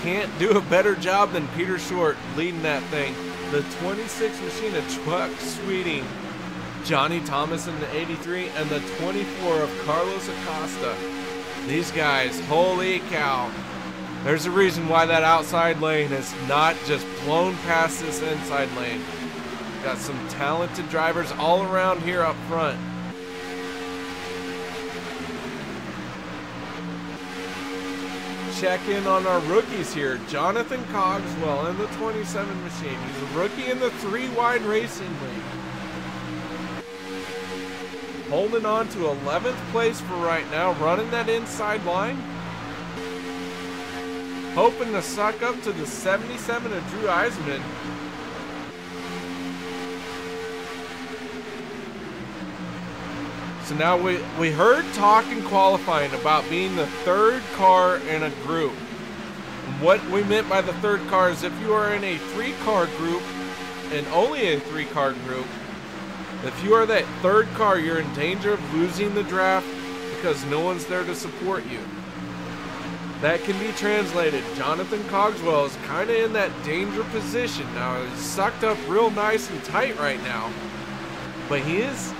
Can't do a better job than Peter Short leading that thing. The 26 machine of Chuck Sweeting, Johnny Thomas in the 83, and the 24 of Carlos Acosta. These guys, holy cow. There's a reason why that outside lane has not just blown past this inside lane. Got some talented drivers all around here up front. Check in on our rookies here. Jonathan Cogswell in the 27 machine. He's a rookie in the 3 wide racing league. Holding on to 11th place for right now, running that inside line. Hoping to suck up to the 77 of Drew Eisman. So now we heard talk in qualifying about being the 3rd car in a group. And what we meant by the 3rd car is if you are in a 3-car group, and only a 3-car group, if you are that 3rd car, you're in danger of losing the draft because no one's there to support you. That can be translated. Jonathan Cogswell is kind of in that danger position. Now, he's sucked up real nice and tight right now, but he is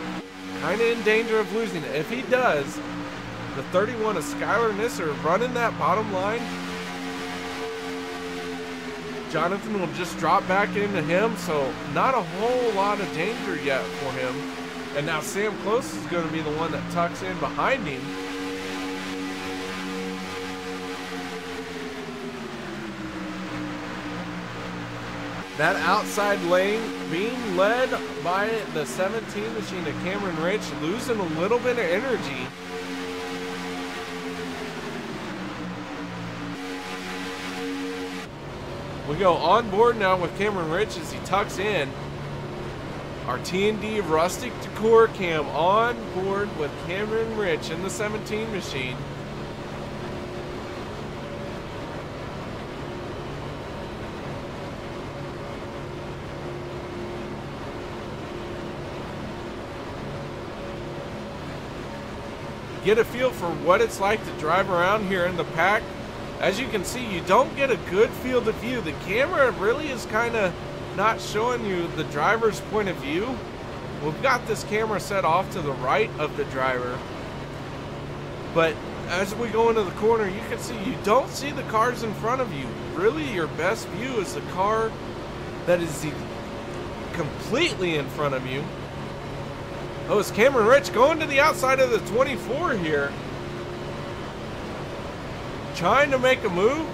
kind of in danger of losing it. If he does, the 31 of Skylar Nisser running that bottom line, Jonathan will just drop back into him, so not a whole lot of danger yet for him. And now Sam Close is going to be the one that tucks in behind him. That outside lane being led by the 17 machine of Cameron Rich, losing a little bit of energy. We go on board now with Cameron Rich as he tucks in. Our T&D Rustic Decor Cam on board with Cameron Rich in the 17 machine. Get a feel for what it's like to drive around here in the pack. As you can see, you don't get a good field of view. The camera really is kind of not showing you the driver's point of view. We've got this camera set off to the right of the driver, but as we go into the corner, you can see you don't see the cars in front of you. Really, your best view is the car that is completely in front of you. Oh, it's Cameron Rich going to the outside of the 24 here, trying to make a move.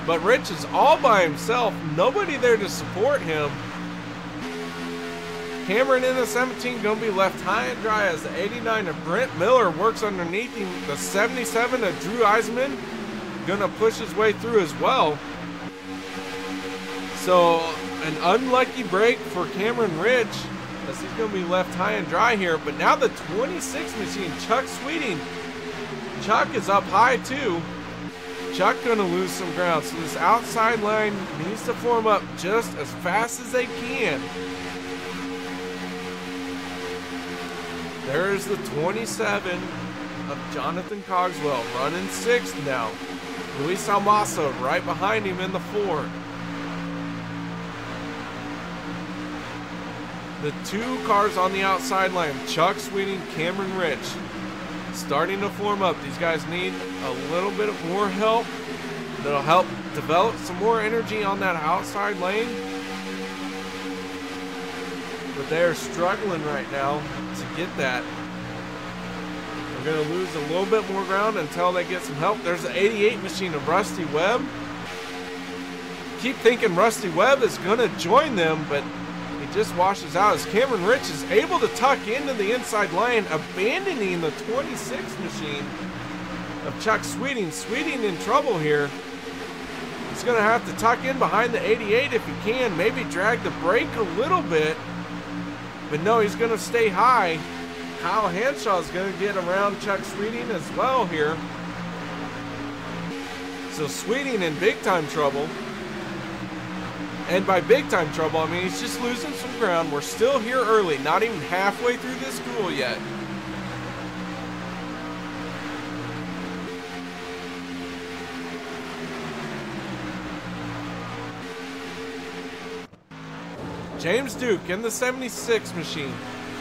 But Rich is all by himself, nobody there to support him. Cameron in the 17 gonna be left high and dry as the 89 of Brent Miller works underneath him. The 77 of Drew Eisman gonna push his way through as well. So an unlucky break for Cameron Rich as he's gonna be left high and dry here. But now the 26 machine, Chuck Sweeting. Chuck is up high too. Chuck gonna lose some ground, so this outside line needs to form up just as fast as they can. There's the 27 of Jonathan Cogswell running 6th now. Luis Almaso right behind him in the 4. The 2 cars on the outside line, Chuck Sweeting, Cameron Rich, starting to form up. These guys need a little bit of more help. That'll help develop some more energy on that outside lane. But they're struggling right now to get that. They're going to lose a little bit more ground until they get some help. There's the 88 machine of Rusty Webb. Keep thinking Rusty Webb is going to join them, but he just washes out as Cameron Rich is able to tuck into the inside lane, abandoning the 26 machine of Chuck Sweeting. Sweeting in trouble here. He's going to have to tuck in behind the 88 if he can, maybe drag the brake a little bit. But no, he's going to stay high. Kyle Hanshaw is going to get around Chuck Sweeting as well here. So Sweeting in big time trouble. And by big time trouble, I mean he's just losing some ground. We're still here early, not even halfway through this duel yet. James Duke in the 76 machine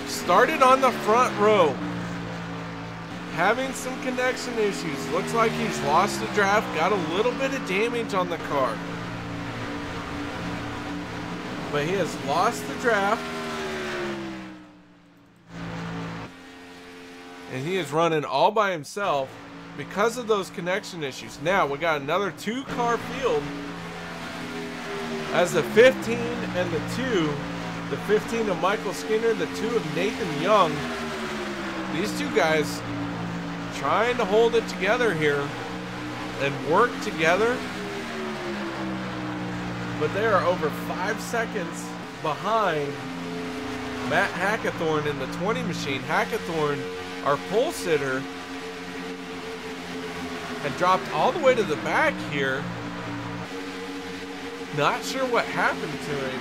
started on the front row, having some connection issues. Looks like he's lost the draft, got a little bit of damage on the car, but he has lost the draft, and he is running all by himself because of those connection issues. Now we got another 2-car field as the 15 and the 2, the 15 of Michael Skinner, the 2 of Nathan Young. These 2 guys trying to hold it together here and work together, but they are over 5 seconds behind Matt Hackathorn in the 20 machine. Hackathorn, our pole sitter, had dropped all the way to the back here. Not sure what happened to him.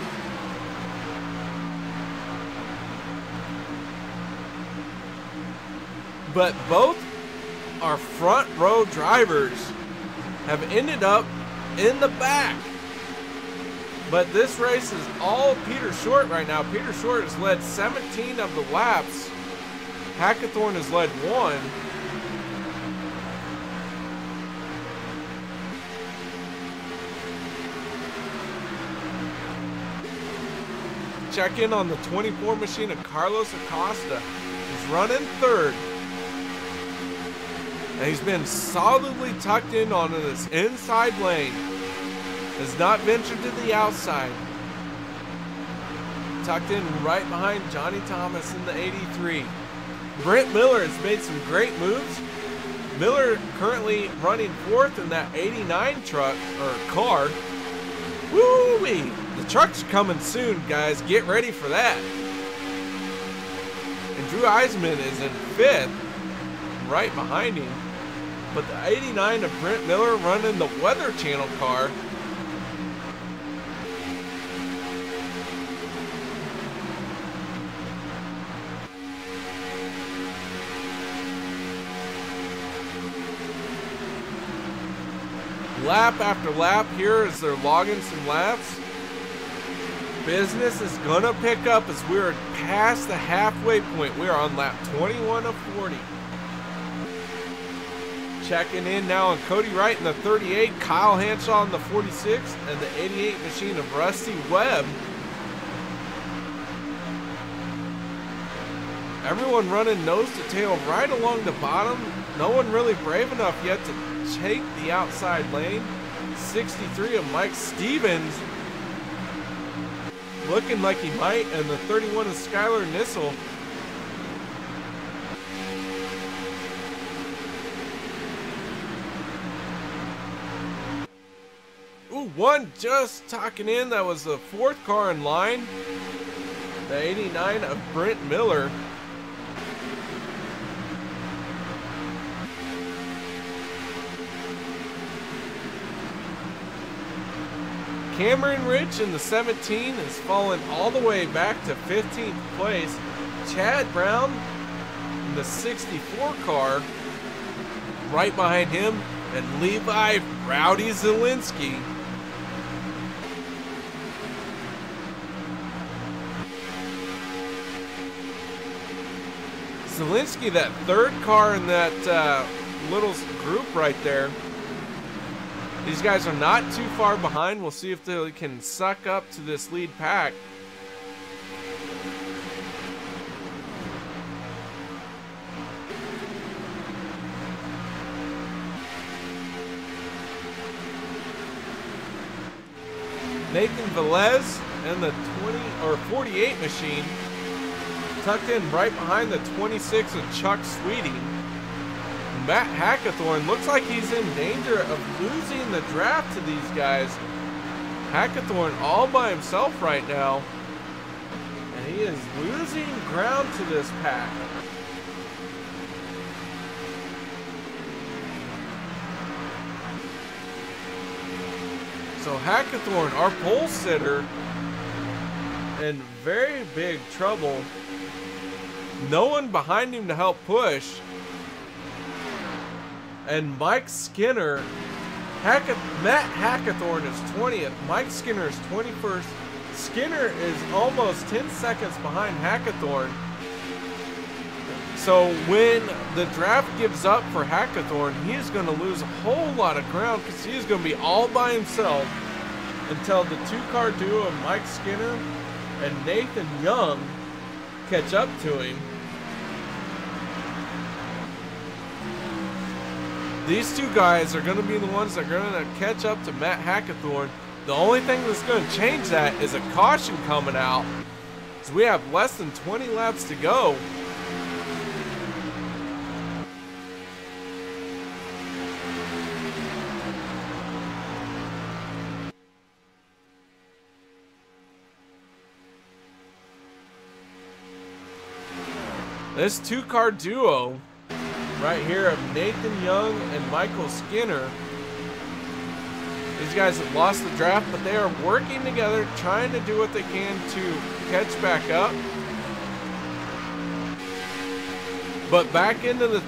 But both our front row drivers have ended up in the back. But this race is all Peter Short right now. Peter Short has led 17 of the laps. Hackathorn has led 1. Check in on the 24 machine of Carlos Acosta. He's running 3rd. And he's been solidly tucked in on this inside lane. Has not ventured to the outside. Tucked in right behind Johnny Thomas in the 83. Brent Miller has made some great moves. Miller currently running 4th in that 89 truck or car. Woo-wee! The truck's coming soon, guys. Get ready for that. And Drew Eisman is in 5th, right behind him. But the 89 of Brent Miller running the Weather Channel car. Lap after lap here as they're logging some laps. Business is gonna pick up as we're past the halfway point. We are on lap 21 of 40. Checking in now on Cody Wright in the 38, Kyle Hanshaw in the 46, and the 88 machine of Rusty Webb. Everyone running nose to tail right along the bottom. No one really brave enough yet to take the outside lane. 63 of Mike Stevens looking like he might, and the 31 of Skylar Nissel. Ooh, one just tucking in. That was the 4th car in line. The 89 of Brent Miller. Cameron Rich in the 17 is falling all the way back to 15th place. Chad Brown in the 64 car right behind him, and Levi Rowdy Zielinski that 3rd car in that little group right there. These guys are not too far behind. We'll see if they can suck up to this lead pack. Nathan Velez and the 48 machine tucked in right behind the 26 of Chuck Sweeting. Matt Hackathorn looks like he's in danger of losing the draft to these guys. Hackathorn all by himself right now, and he is losing ground to this pack. So Hackathorn, our pole sitter, in very big trouble. No one behind him to help push. And Mike Skinner, Matt Hackathorn is 20th. Mike Skinner is 21st. Skinner is almost 10 seconds behind Hackathorn. So when the draft gives up for Hackathorn, he is going to lose a whole lot of ground because he is going to be all by himself until the 2-car duo of Mike Skinner and Nathan Young catch up to him. These 2 guys are going to be the ones that are going to catch up to Matt Hackathorn. The only thing that's going to change that is a caution coming out. So we have less than 20 laps to go. This 2-car duo right here of Nathan Young and Michael Skinner. These guys have lost the draft, but they are working together, trying to do what they can to catch back up. But back into the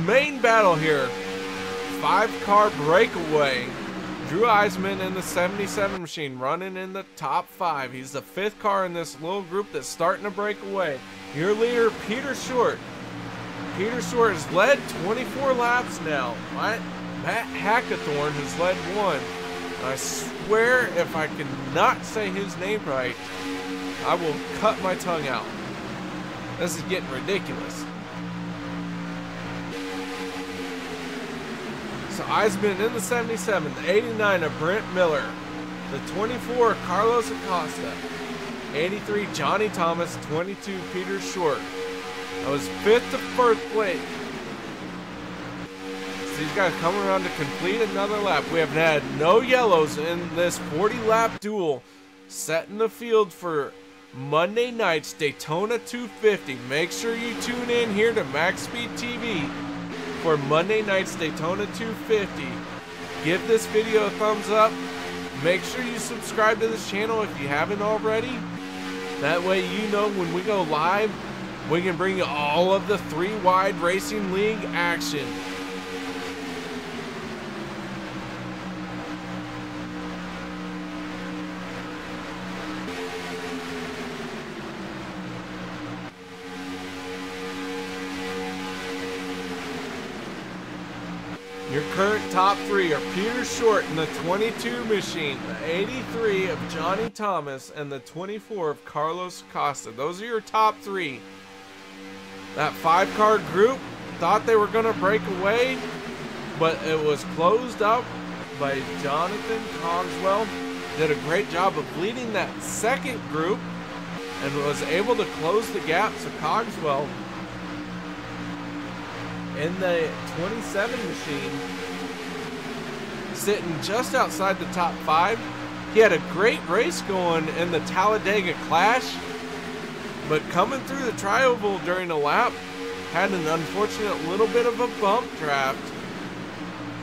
main battle here. 5-car breakaway. Drew Eisman in the 77 machine running in the top 5. He's the 5th car in this little group that's starting to break away. Your leader, Peter Short. Peter Short has led 24 laps now. Matt Hackathorn has led 1. And I swear if I cannot say his name right, I will cut my tongue out. This is getting ridiculous. So Eisman in the 77, the 89 of Brent Miller, the 24 Carlos Acosta, 83 Johnny Thomas, 22 Peter Short. That was 5th to 1st place. These guys coming around to complete another lap. We have had no yellows in this 40-lap duel. Setting the field for Monday night's Daytona 250. Make sure you tune in here to MaxspeedTV for Monday night's Daytona 250. Give this video a thumbs up. Make sure you subscribe to this channel if you haven't already. That way you know when we go live, we can bring you all of the 3 Wide Racing League action. Your current top 3 are Peter Short in the 22 machine, the 83 of Johnny Thomas, and the 24 of Carlos Costa. Those are your top 3. That 5-car group thought they were going to break away, but it was closed up by Jonathan Cogswell. Did a great job of leading that second group and was able to close the gap. So Cogswell in the 27 machine, sitting just outside the top 5. He had a great race going in the Talladega Clash, but coming through the tri-oval during a lap, had an unfortunate little bit of a bump draft.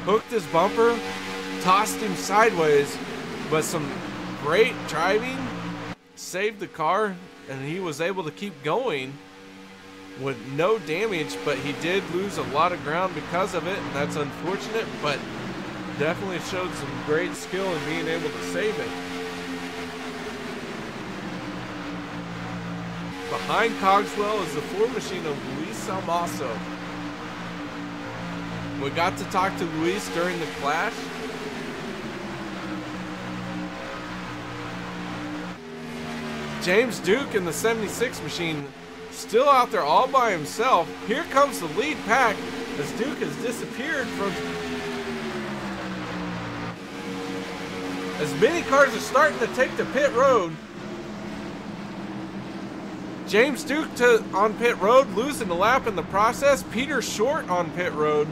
Hooked his bumper, tossed him sideways, but some great driving saved the car, and he was able to keep going with no damage, but he did lose a lot of ground because of it, and that's unfortunate, but definitely showed some great skill in being able to save it. Behind Cogswell is the 4 machine of Luis Salmaso. We got to talk to Luis during the clash. James Duke in the 76 machine still out there all by himself. Here comes the lead pack as Duke has disappeared from... As many cars are starting to take to pit road. James Duke on pit road, losing a lap in the process. Peter Short on pit road.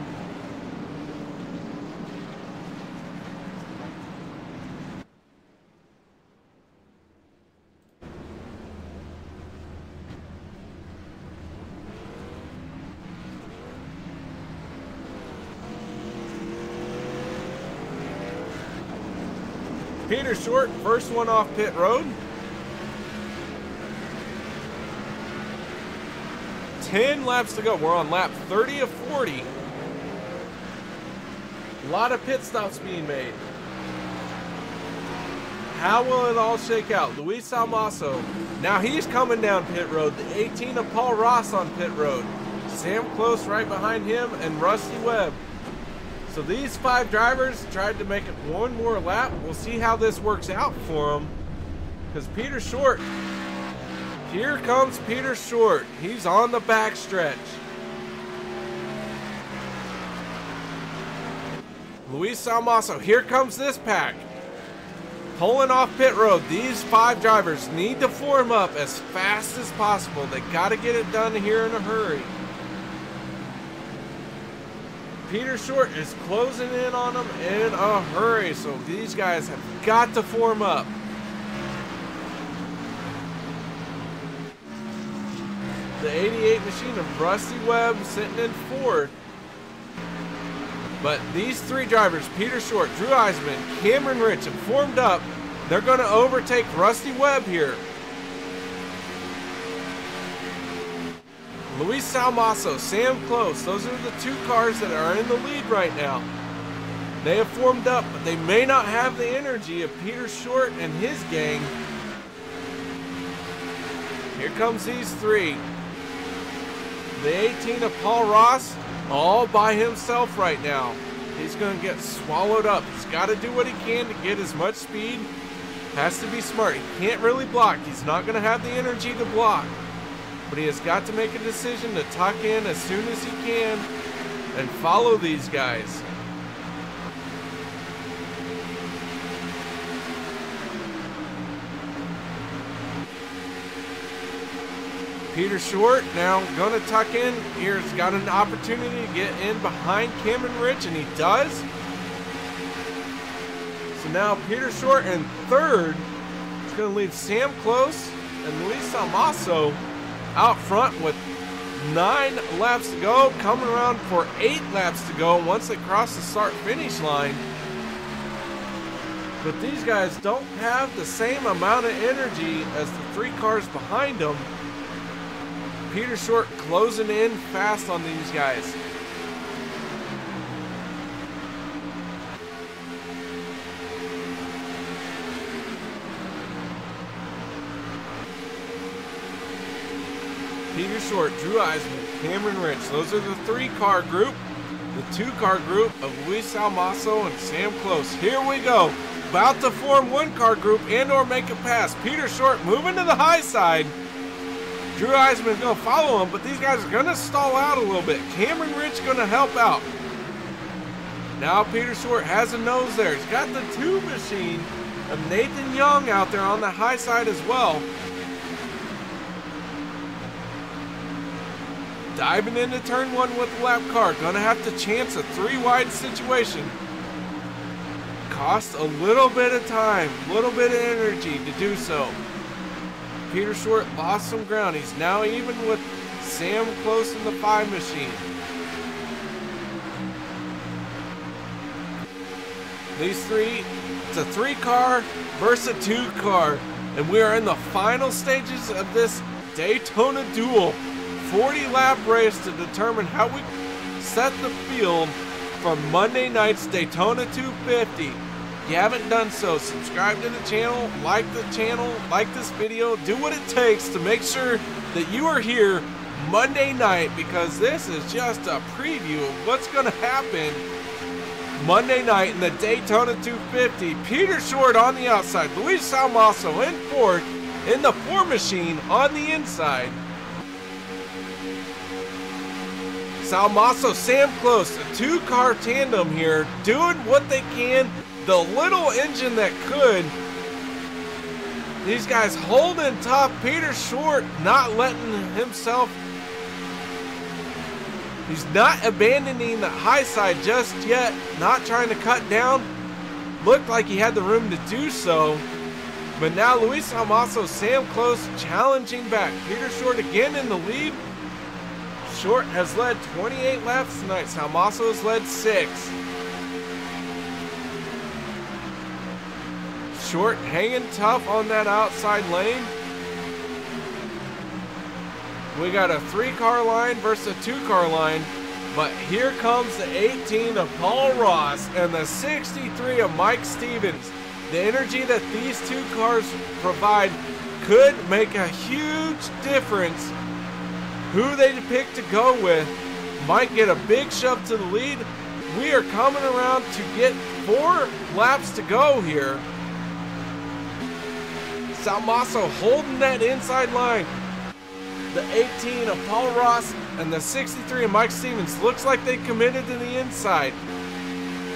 Peter Short, first one off pit road. 10 laps to go. We're on lap 30 of 40. A lot of pit stops being made. How will it all shake out? Luis Salmaso. Now he's coming down pit road. The 18 of Paul Ross on pit road. Sam Close right behind him, and Rusty Webb. So these 5 drivers tried to make it one more lap. We'll see how this works out for them. Because Peter Short, here comes Peter Short. He's on the back stretch. Luis Salmaso, here comes this pack. Pulling off pit road. These 5 drivers need to form up as fast as possible. They got to get it done here in a hurry. Peter Short is closing in on them in a hurry, so these guys have got to form up. The 88 machine of Rusty Webb sitting in 4th. But these 3 drivers, Peter Short, Drew Eisman, Cameron Rich, have formed up. They're going to overtake Rusty Webb here. Luis Salmaso, Sam Close, those are the 2 cars that are in the lead right now. They have formed up, but they may not have the energy of Peter Short and his gang. Here comes these 3. The 18 of Paul Ross, all by himself right now. He's going to get swallowed up. He's got to do what he can to get as much speed. Has to be smart. He can't really block. He's not going to have the energy to block. But he has got to make a decision to tuck in as soon as he can and follow these guys. Peter Short now going to tuck in. Here's got an opportunity to get in behind Cameron Rich, and he does. So now Peter Short in third. He's going to leave Sam Close and Luis Almaso out front with 9 laps to go, coming around for 8 laps to go once they cross the start-finish line. But these guys don't have the same amount of energy as the 3 cars behind them. Peter Short closing in fast on these guys. Peter Short, Drew Eisman, Cameron Rich. Those are the 3-car group. The 2-car group of Luis Almaso and Sam Close. Here we go. About to form 1-car group and or make a pass. Peter Short moving to the high side. Drew Eisman going to follow him, but these guys are going to stall out a little bit. Cameron Rich going to help out. Now Peter Short has a nose there. He's got the 2 machine of Nathan Young out there on the high side as well. Diving into turn 1 with the lap car. Gonna have to chance a 3-wide situation. Cost a little bit of time, a little bit of energy to do so. Peter Short lost some ground. He's now even with Sam Close in the 5 machine. These 3, it's a 3-car versus a 2-car. And we are in the final stages of this Daytona duel. 40-lap race to determine how we set the field for Monday night's Daytona 250. If you haven't done so, subscribe to the channel, like this video, do what it takes to make sure that you are here Monday night, because this is just a preview of what's going to happen Monday night in the Daytona 250. Peter Short on the outside, Luis Almaso in fourth in the 4 machine on the inside. Almaso, Sam Close, a 2-car tandem here, doing what they can, the little engine that could. These guys holding tough. Peter Short not letting himself, he's not abandoning the high side just yet, not trying to cut down. Looked like he had the room to do so. But now Luis Almaso, Sam Close challenging back. Peter Short again in the lead. Short has led 28 laps tonight. Almaso has led 6. Short hanging tough on that outside lane. We got a 3-car line versus a 2-car line. But here comes the 18 of Paul Ross and the 63 of Mike Stevens. The energy that these 2 cars provide could make a huge difference. Who they pick to go with might get a big shove to the lead. We are coming around to get 4 laps to go here. Almaso holding that inside line. The 18 of Paul Ross and the 63 of Mike Stevens looks like they committed to the inside.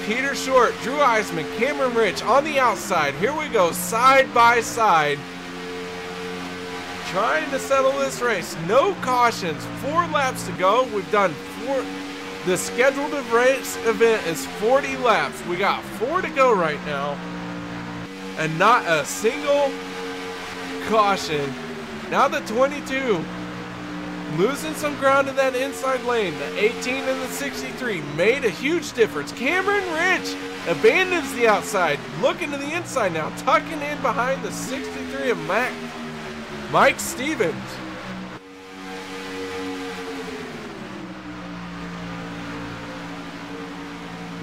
Peter Short, Drew Eisman, Cameron Rich on the outside. Here we go, side by side. Trying to settle this race. No cautions. 4 laps to go. We've done 4. The scheduled race event is 40 laps. We got 4 to go right now. And not a single caution. Now the 22 losing some ground in that inside lane. The 18 and the 63 made a huge difference. Cameron Rich abandons the outside. Looking to the inside now. Tucking in behind the 63 of Mike Stevens.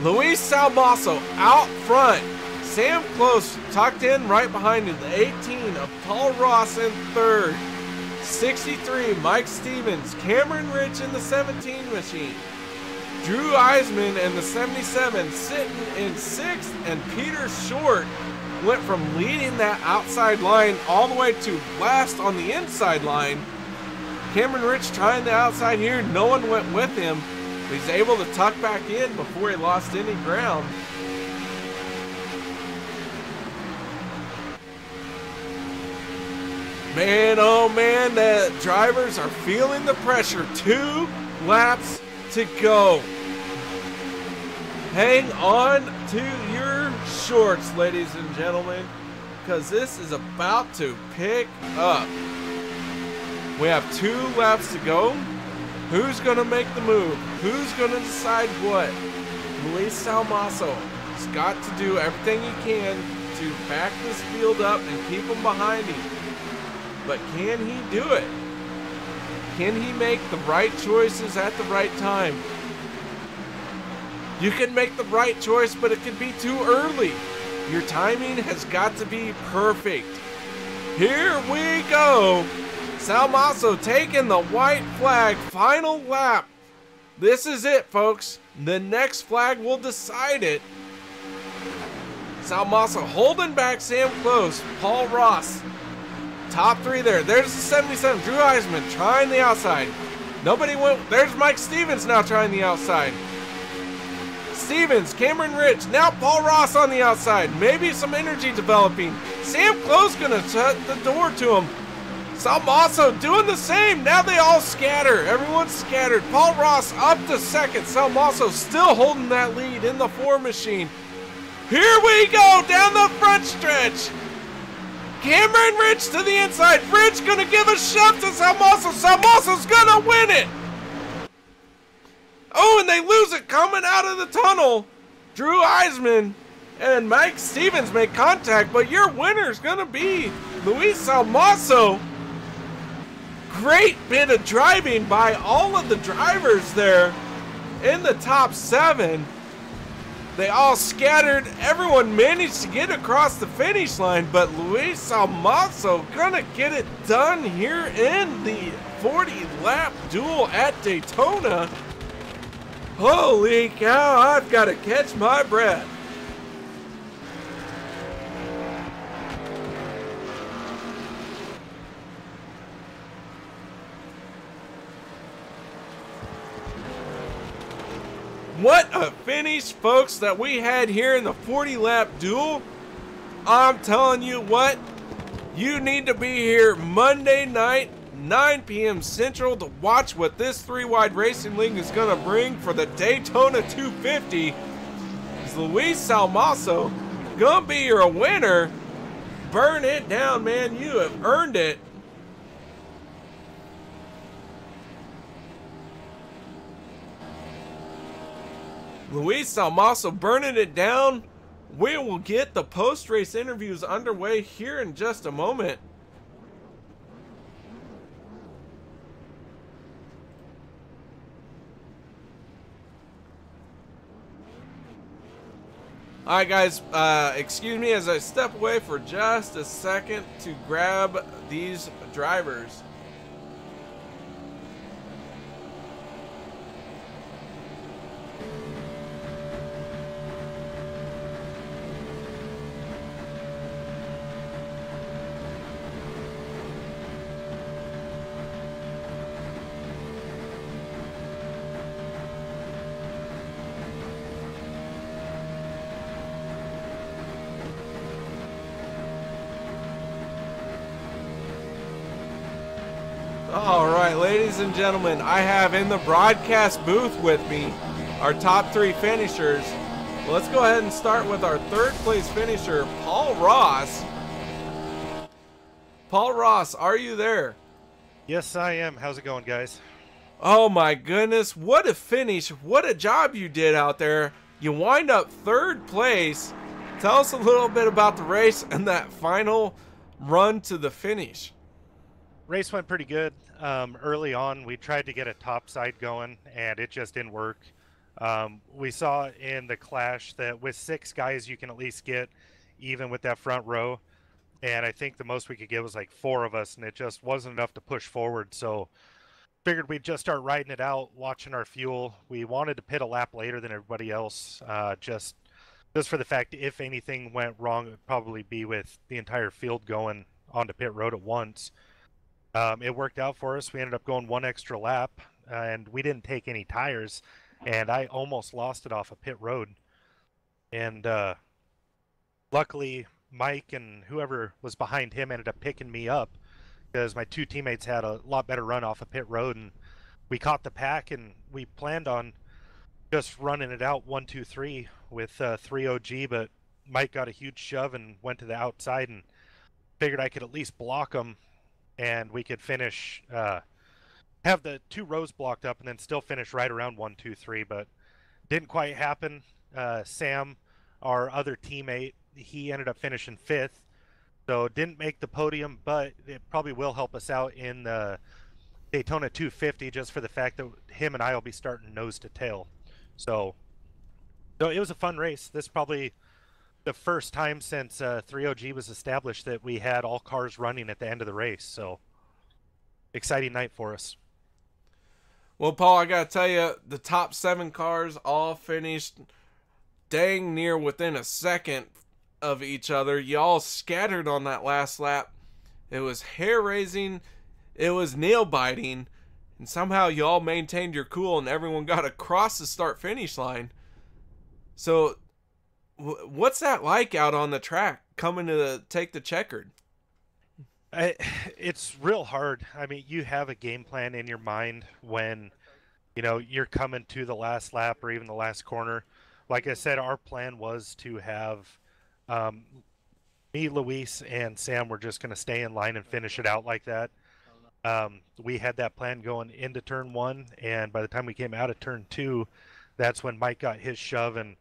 Luis Almaso out front. Sam Close tucked in right behind him. The 18 of Paul Ross in third. 63 Mike Stevens. Cameron Rich in the 17 machine. Drew Eisman and the 77 sitting in 6th, and Peter Short went from leading that outside line all the way to last on the inside line. Cameron Rich trying the outside here. No one went with him. He's able to tuck back in before he lost any ground. Man, oh know, man, that drivers are feeling the pressure. 2 laps to go. Hang on to your shorts, ladies and gentlemen, because this is about to pick up. We have 2 laps to go. Who's going to make the move? Who's going to decide what? Luis Salmaso has got to do everything he can to back this field up and keep them behind him. But can he do it? Can he make the right choices at the right time? You can make the right choice, but it could be too early. Your timing has got to be perfect. Here we go. Salmaso taking the white flag, final lap. This is it, folks. The next flag will decide it. Salmaso holding back Sam Close, Paul Ross. Top 3 there. There's the 77, Drew Eisman trying the outside. Nobody went. There's Mike Stevens now trying the outside. Stevens, Cameron Rich, now Paul Ross on the outside. Maybe some energy developing. Sam Close gonna shut the door to him. Salmaso doing the same. Now they all scatter. Everyone's scattered. Paul Ross up to second. Salmaso still holding that lead in the 4 machine. Here we go down the front stretch. Cameron Rich to the inside. Rich gonna give a shove to Salmaso. Salmaso's gonna win it. Oh, and they lose it coming out of the tunnel. Drew Eisman and Mike Stevens make contact, but your winner's gonna be Luis Salmaso. Great bit of driving by all of the drivers there in the top 7. They all scattered. Everyone managed to get across the finish line, but Luis Salmaso gonna get it done here in the 40-lap duel at Daytona. Holy cow, I've got to catch my breath. What a finish, folks, that we had here in the 40-lap duel. I'm telling you what, you need to be here Monday night, 9 p.m. Central, to watch what this 3-wide racing league is going to bring for the Daytona 250. Is Luis Salmaso going to be your winner? Burn it down, man. You have earned it. Luis Salmaso burning it down. We will get the post-race interviews underway here in just a moment. Alright guys, excuse me as I step away for just a second to grab these drivers. Alright, ladies and gentlemen, I have in the broadcast booth with me our top 3 finishers. Well, let's go ahead and start with our 3rd place finisher, Paul Ross. Paul Ross, are you there? Yes, I am. How's it going, guys? Oh my goodness, what a finish. What a job you did out there. You wind up 3rd place. Tell us a little bit about the race and that final run to the finish. Race went pretty good. Early on, we tried to get a top side going, and it just didn't work. We saw in the clash that with 6 guys, you can at least get even with that front row. And I think the most we could get was like 4 of us, and it just wasn't enough to push forward. So figured we'd just start riding it out, watching our fuel. We wanted to pit a lap later than everybody else, just for the fact if anything went wrong, it would probably be with the entire field going onto pit road at once. It worked out for us. We ended up going 1 extra lap, and we didn't take any tires, and I almost lost it off of pit road. And luckily, Mike and whoever was behind him ended up picking me up, because my two teammates had a lot better run off of pit road, and we caught the pack, and we planned on just running it out 1, 2, 3 with 3 OG, but Mike got a huge shove and went to the outside, and figured I could at least block him, and we could finish, have the 2 rows blocked up, and then still finish right around 1, 2, 3, but didn't quite happen. Sam, our other teammate, he ended up finishing 5th, so didn't make the podium, but it probably will help us out in the Daytona 250 just for the fact that him and I will be starting nose to tail. So it was a fun race. This is probably the first time since 3OG was established that we had all cars running at the end of the race. So exciting night for us. Well, Paul, I got to tell you, the top 7 cars all finished dang near within a second of each other. Y'all scattered on that last lap. It was hair-raising. It was nail-biting. And somehow y'all maintained your cool and everyone got across the start-finish line. So, what's that like out on the track, coming to take the checkered? It's real hard. I mean, you have a game plan in your mind when, you know, you're coming to the last lap or even the last corner. Like I said, our plan was to have me, Luis, and Sam were just going to stay in line and finish it out like that. We had that plan going into turn 1, and by the time we came out of turn 2, that's when Mike got his shove and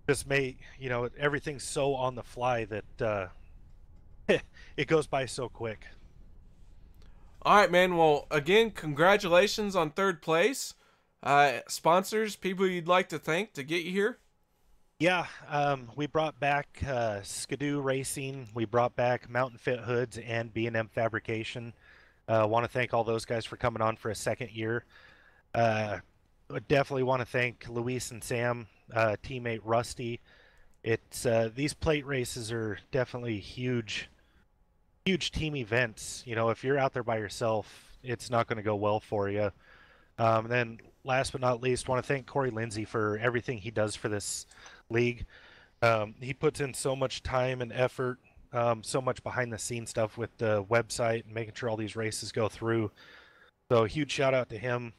just made, you know, everything's so on the fly that it goes by so quick. All right, man. Well, again, congratulations on 3rd place. Sponsors, people you'd like to thank to get you here? Yeah, we brought back Skidoo Racing. We brought back Mountain Fit Hoods and B&M Fabrication. Want to thank all those guys for coming on for a 2nd year. Definitely want to thank Luis and Sam, teammate Rusty. It's these plate races are definitely huge team events. You know, if you're out there by yourself, it's not going to go well for you. And then last but not least, want to thank Corey Lindsay for everything he does for this league. He puts in so much time and effort, so much behind the scenes stuff with the website and making sure all these races go through. So huge shout out to him,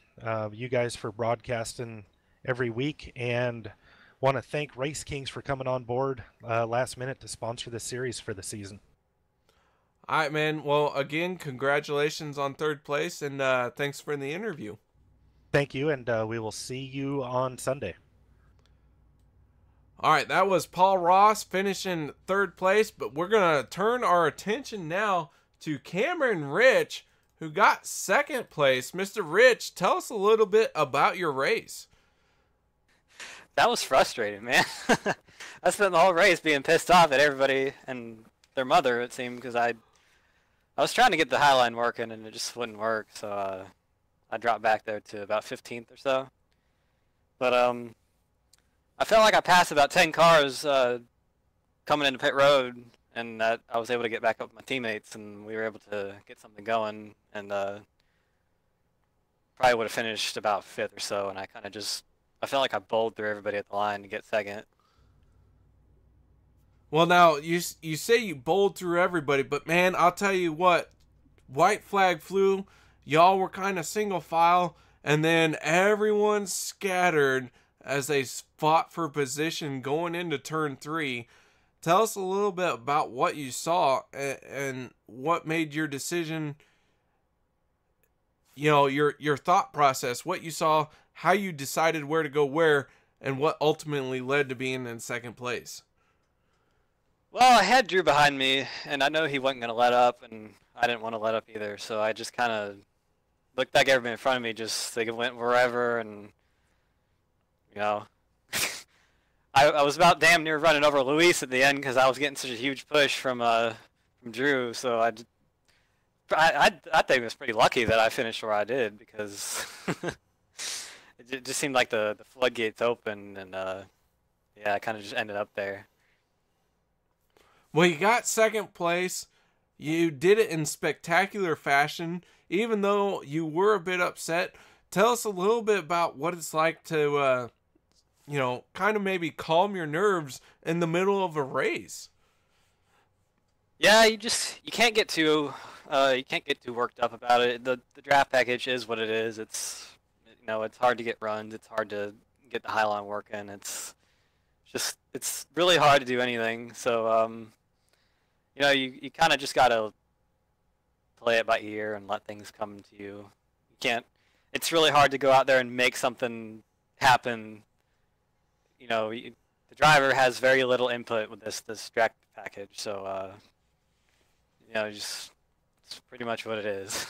you guys for broadcasting every week, and want to thank Race Kings for coming on board last minute to sponsor the series for the season. All right, man. Well, again, congratulations on 3rd place, and thanks for the interview. Thank you, and we will see you on Sunday. All right, that was Paul Ross finishing 3rd place, but we're going to turn our attention now to Cameron Rich, who got 2nd place. Mr. Rich, tell us a little bit about your race. That was frustrating, man. I spent the whole race being pissed off at everybody and their mother, it seemed, because I was trying to get the high line working and it just wouldn't work, so I dropped back there to about 15th or so. But I felt like I passed about 10 cars coming into pit road, and that I was able to get back up with my teammates, and we were able to get something going, and probably would have finished about 5th or so, and I felt like I bowled through everybody at the line to get 2nd. Well, now, you say you bowled through everybody, but man, I'll tell you what, white flag flew, y'all were kind of single file, and then everyone scattered as they fought for position going into turn 3. Tell us a little bit about what you saw and what made your decision, you know, your thought process, what you saw, how you decided where to go where, and what ultimately led to being in 2nd place. Well, I had Drew behind me, and I know he wasn't going to let up, and I didn't want to let up either, so I just kind of looked like everybody in front of me, just they went wherever, and you know, I was about damn near running over Luis at the end because I was getting such a huge push from Drew. So I think it was pretty lucky that I finished where I did, because it just seemed like the floodgates opened, and yeah, I kind of just ended up there. Well, you got 2nd place. You did it in spectacular fashion, even though you were a bit upset. Tell us a little bit about what it's like to you know, kind of maybe calm your nerves in the middle of a race. Yeah, you can't get too You can't get too worked up about it. The draft package is what it is. It's it's hard to get runs. It's hard to get the highline working. It's really hard to do anything. So you kind of just gotta play it by ear and let things come to you. You can't. It's really hard to go out there and make something happen. The driver has very little input with this draft package. So it's pretty much what it is.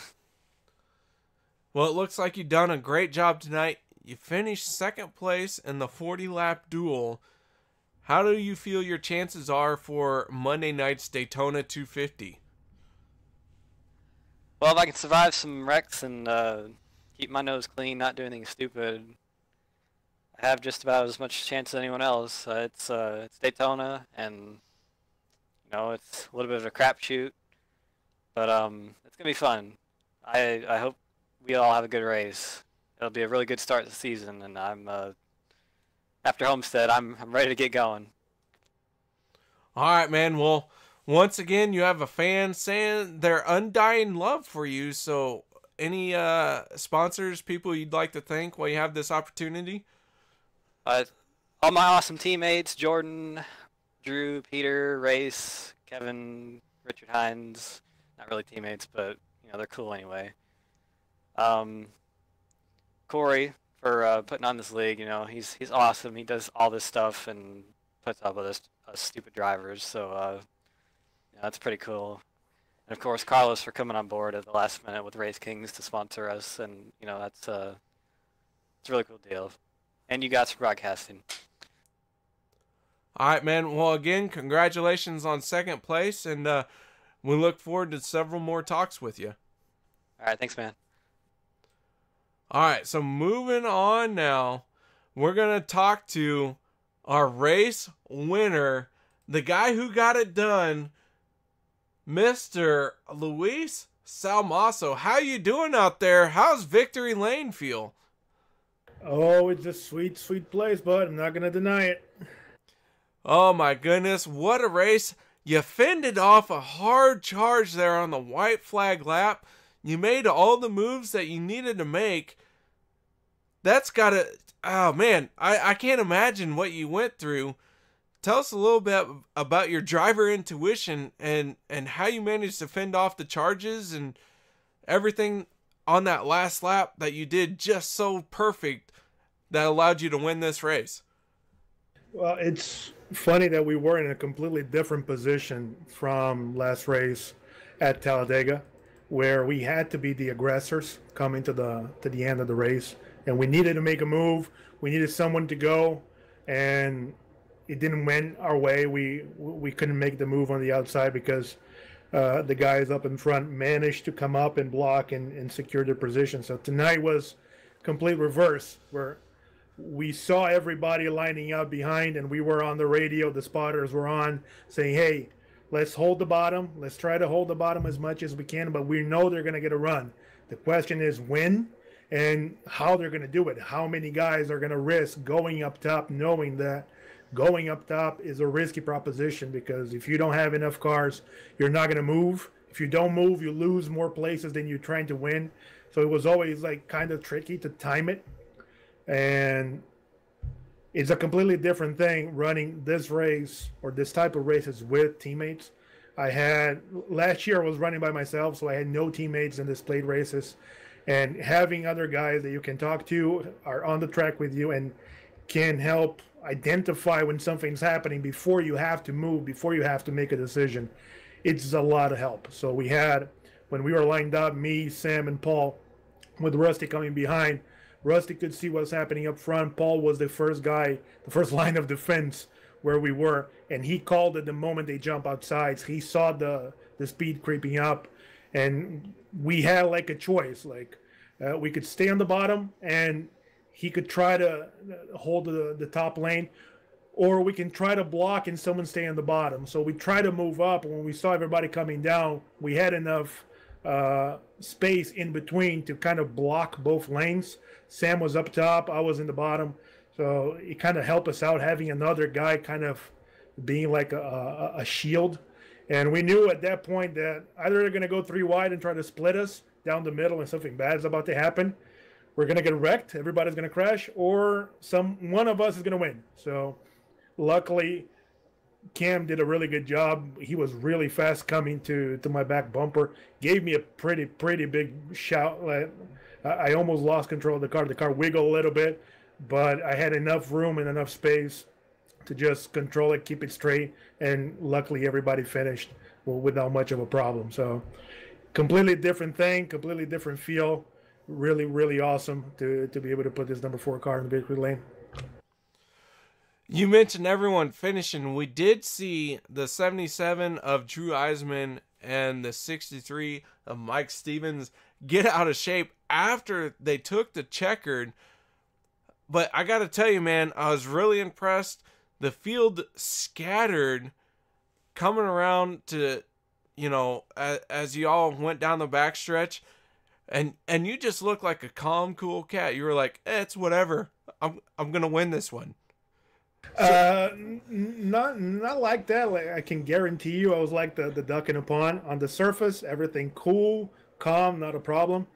Well, it looks like you've done a great job tonight. You finished second place in the 40-lap duel. How do you feel your chances are for Monday night's Daytona 250? Well, if I can survive some wrecks and keep my nose clean, not do anything stupid, I have just about as much chance as anyone else. It's Daytona, and it's a little bit of a crapshoot, but it's gonna be fun. I hope we all have a good race. It'll be a really good start to the season, and I'm after Homestead, I'm ready to get going. All right, man. Well, once again, you have a fan saying their undying love for you. So, any sponsors, people you'd like to thank while you have this opportunity? All my awesome teammates: Jordan, Drew, Peter, Race, Kevin, Richard Hines. Not really teammates, but they're cool anyway. Corey for putting on this league. He's awesome. He does all this stuff and puts up with us stupid drivers. So that's pretty cool. And of course, Carlos for coming on board at the last minute with Race Kings to sponsor us, and it's a really cool deal. And you guys for broadcasting. All right, man. Well, again, congratulations on second place, and we look forward to several more talks with you. All right, thanks, man. All right, so moving on now, we're going to talk to our race winner, the guy who got it done, Mr. Luis Salmaso. How you doing out there? How's Victory Lane feel? Oh, it's a sweet, sweet place, bud. I'm not going to deny it. Oh, my goodness. What a race. You fended off a hard charge there on the white flag lap. You made all the moves that you needed to make. That's got to... Oh, man. I can't imagine what you went through. Tell us a little bit about your driver intuition and how you managed to fend off the charges and everything on that last lap that you did just so perfect that allowed you to win this race. Well, it's funny that we were in a completely different position from last race at Talladega, where we had to be the aggressors coming to the end of the race, and we needed to make a move. We needed someone to go, and it didn't win our way. We couldn't make the move on the outside because the guys up in front managed to come up and block and secure their position. So tonight was complete reverse, where we saw everybody lining up behind, and we were on the radio. The spotters were on saying, hey, let's hold the bottom. Let's try to hold the bottom as much as we can, but we know they're going to get a run. The question is when and how they're going to do it. How many guys are going to risk going up top, knowing that going up top is a risky proposition, because if you don't have enough cars, you're not going to move. If you don't move, you lose more places than you're trying to win. So it was always like kind of tricky to time it. And it's a completely different thing running this race or this type of races with teammates. Last year I was running by myself, so I had no teammates in this plate races. And having other guys that you can talk to are on the track with you and can help identify when something's happening before you have to move, before you have to make a decision, it's a lot of help. So we had, when we were lined up, me, Sam, and Paul, with Rusty coming behind, Rusty could see what's happening up front. Paul was the first guy, the first line of defense where we were, and he called it the moment they jump outside. He saw the speed creeping up, and we had like a choice. We could stay on the bottom, and he could try to hold the top lane, or we can try to block and someone stay on the bottom. So we try to move up, and when we saw everybody coming down, we had enough space in between to kind of block both lanes. Sam was up top, I was in the bottom, so it kind of helped us out having another guy kind of being like a shield. And we knew at that point that either they're going to go 3 wide and try to split us down the middle and something bad is about to happen. We're going to get wrecked. Everybody's going to crash, or one of us is going to win. So luckily, Cam did a really good job. He was really fast coming to my back bumper. Gave me a pretty big shout. I almost lost control of the car. The car wiggled a little bit, but I had enough room and enough space to just control it, keep it straight, and luckily everybody finished without much of a problem. So completely different thing, completely different feel. Really, really awesome to be able to put this number 4 car in the victory lane. You mentioned everyone finishing. We did see the 77 of Drew Eisman and the 63 of Mike Stevens get out of shape after they took the checkered. But I got to tell you, man, I was really impressed. The field scattered coming around to, you know, as you all went down the backstretch. And you just looked like a calm, cool cat. You were like, it's whatever. I'm gonna win this one. Not like that. Like, I can guarantee you, I was like the duck in a pond. On the surface, everything cool, calm, not a problem.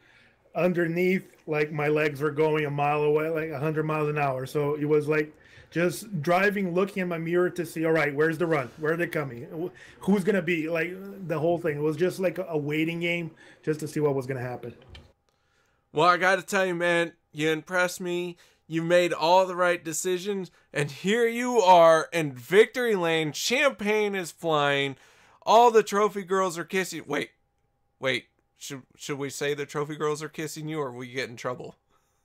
Underneath, like my legs were going a mile away, like 100 miles an hour. So it was like just driving, looking in my mirror to see, all right, where's the run? Where are they coming? Who's going to be? Like the whole thing. It was just like a waiting game just to see what was going to happen. Well, I got to tell you, man, you impressed me. You made all the right decisions. And here you are in victory lane. Champagne is flying. All the trophy girls are kissing. Wait. Should we say the trophy girls are kissing you, or will you get in trouble?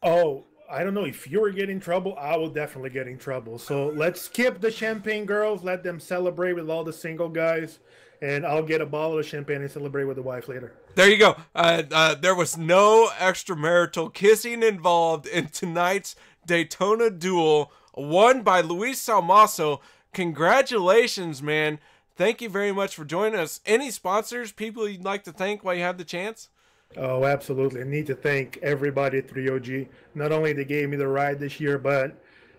Oh, I don't know. If you're getting trouble, I will definitely get in trouble. So let's skip the champagne girls. Let them celebrate with all the single guys. And I'll get a bottle of champagne and celebrate with the wife later. There you go. There was no extramarital kissing involved in tonight's Daytona duel, won by Luis Salmaso. Congratulations, man. Thank you very much for joining us. Any sponsors, people you'd like to thank while you have the chance? Oh, absolutely. I need to thank everybody at 3OG. Not only they gave me the ride this year, but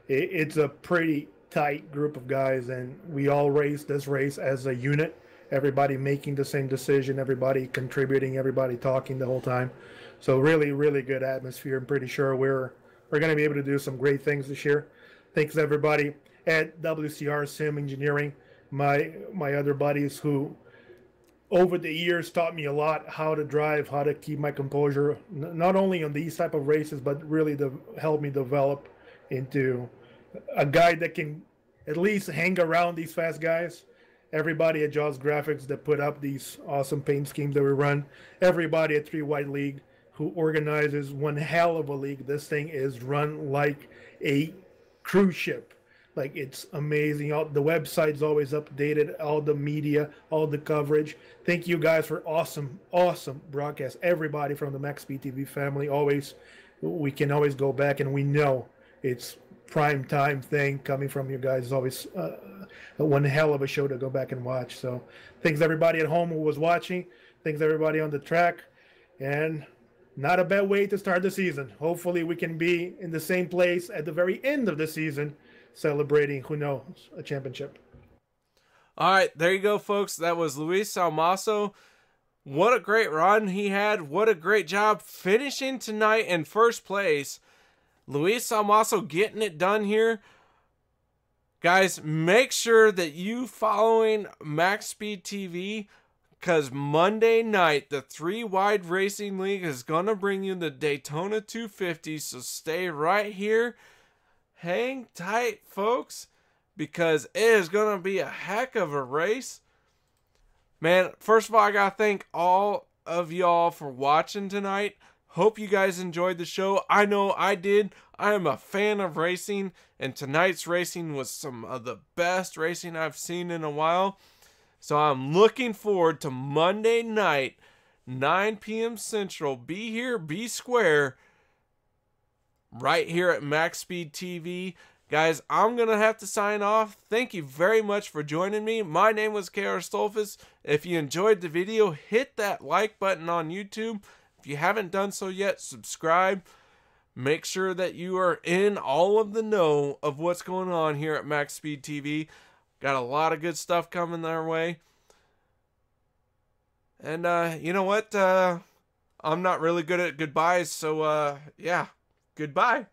it's a pretty tight group of guys, and we all race this race as a unit. Everybody making the same decision, everybody contributing, everybody talking the whole time. So really, really good atmosphere. I'm pretty sure we're going to be able to do some great things this year. Thanks everybody at WCR Sim Engineering, my other buddies who over the years taught me a lot how to drive, how to keep my composure, not only on these type of races, but really help me develop into a guy that can at least hang around these fast guys. Everybody at Jaws Graphics that put up these awesome paint schemes that we run. Everybody at 3 White League who organizes one hell of a league. This thing is run like a cruise ship. Like, it's amazing. The website's always updated, all the media, all the coverage. Thank you guys for awesome broadcasts. Everybody from the MaxspeedTV family, we can always go back, and we know it's prime time thing coming from you guys. It's always one hell of a show to go back and watch. So thanks everybody at home who was watching. Thanks everybody on the track. And not a bad way to start the season. Hopefully we can be in the same place at the very end of the season, celebrating, who knows, a championship. All right, there you go, folks. That was Luis Salmaso. What a great run he had. What a great job finishing tonight in first place. Luis Salmaso getting it done here. Guys, make sure that you following MaxspeedTV, because Monday night, the 3 Wide Racing League is going to bring you the Daytona 250, so stay right here. Hang tight, folks, because it is going to be a heck of a race. Man, first of all, I got to thank all of y'all for watching tonight. Hope you guys enjoyed the show. I know I did. I am a fan of racing, and tonight's racing was some of the best racing I've seen in a while. So I'm looking forward to Monday night, 9 p.m. Central. Be here, be square, right here at MaxspeedTV. Guys, I'm going to have to sign off. Thank you very much for joining me. My name was KR Stolfus. If you enjoyed the video, hit that like button on YouTube. If you haven't done so yet, subscribe. Make sure that you are in all of the know of what's going on here at MaxspeedTV. Got a lot of good stuff coming their way. And you know what? I'm not really good at goodbyes, so yeah, goodbye.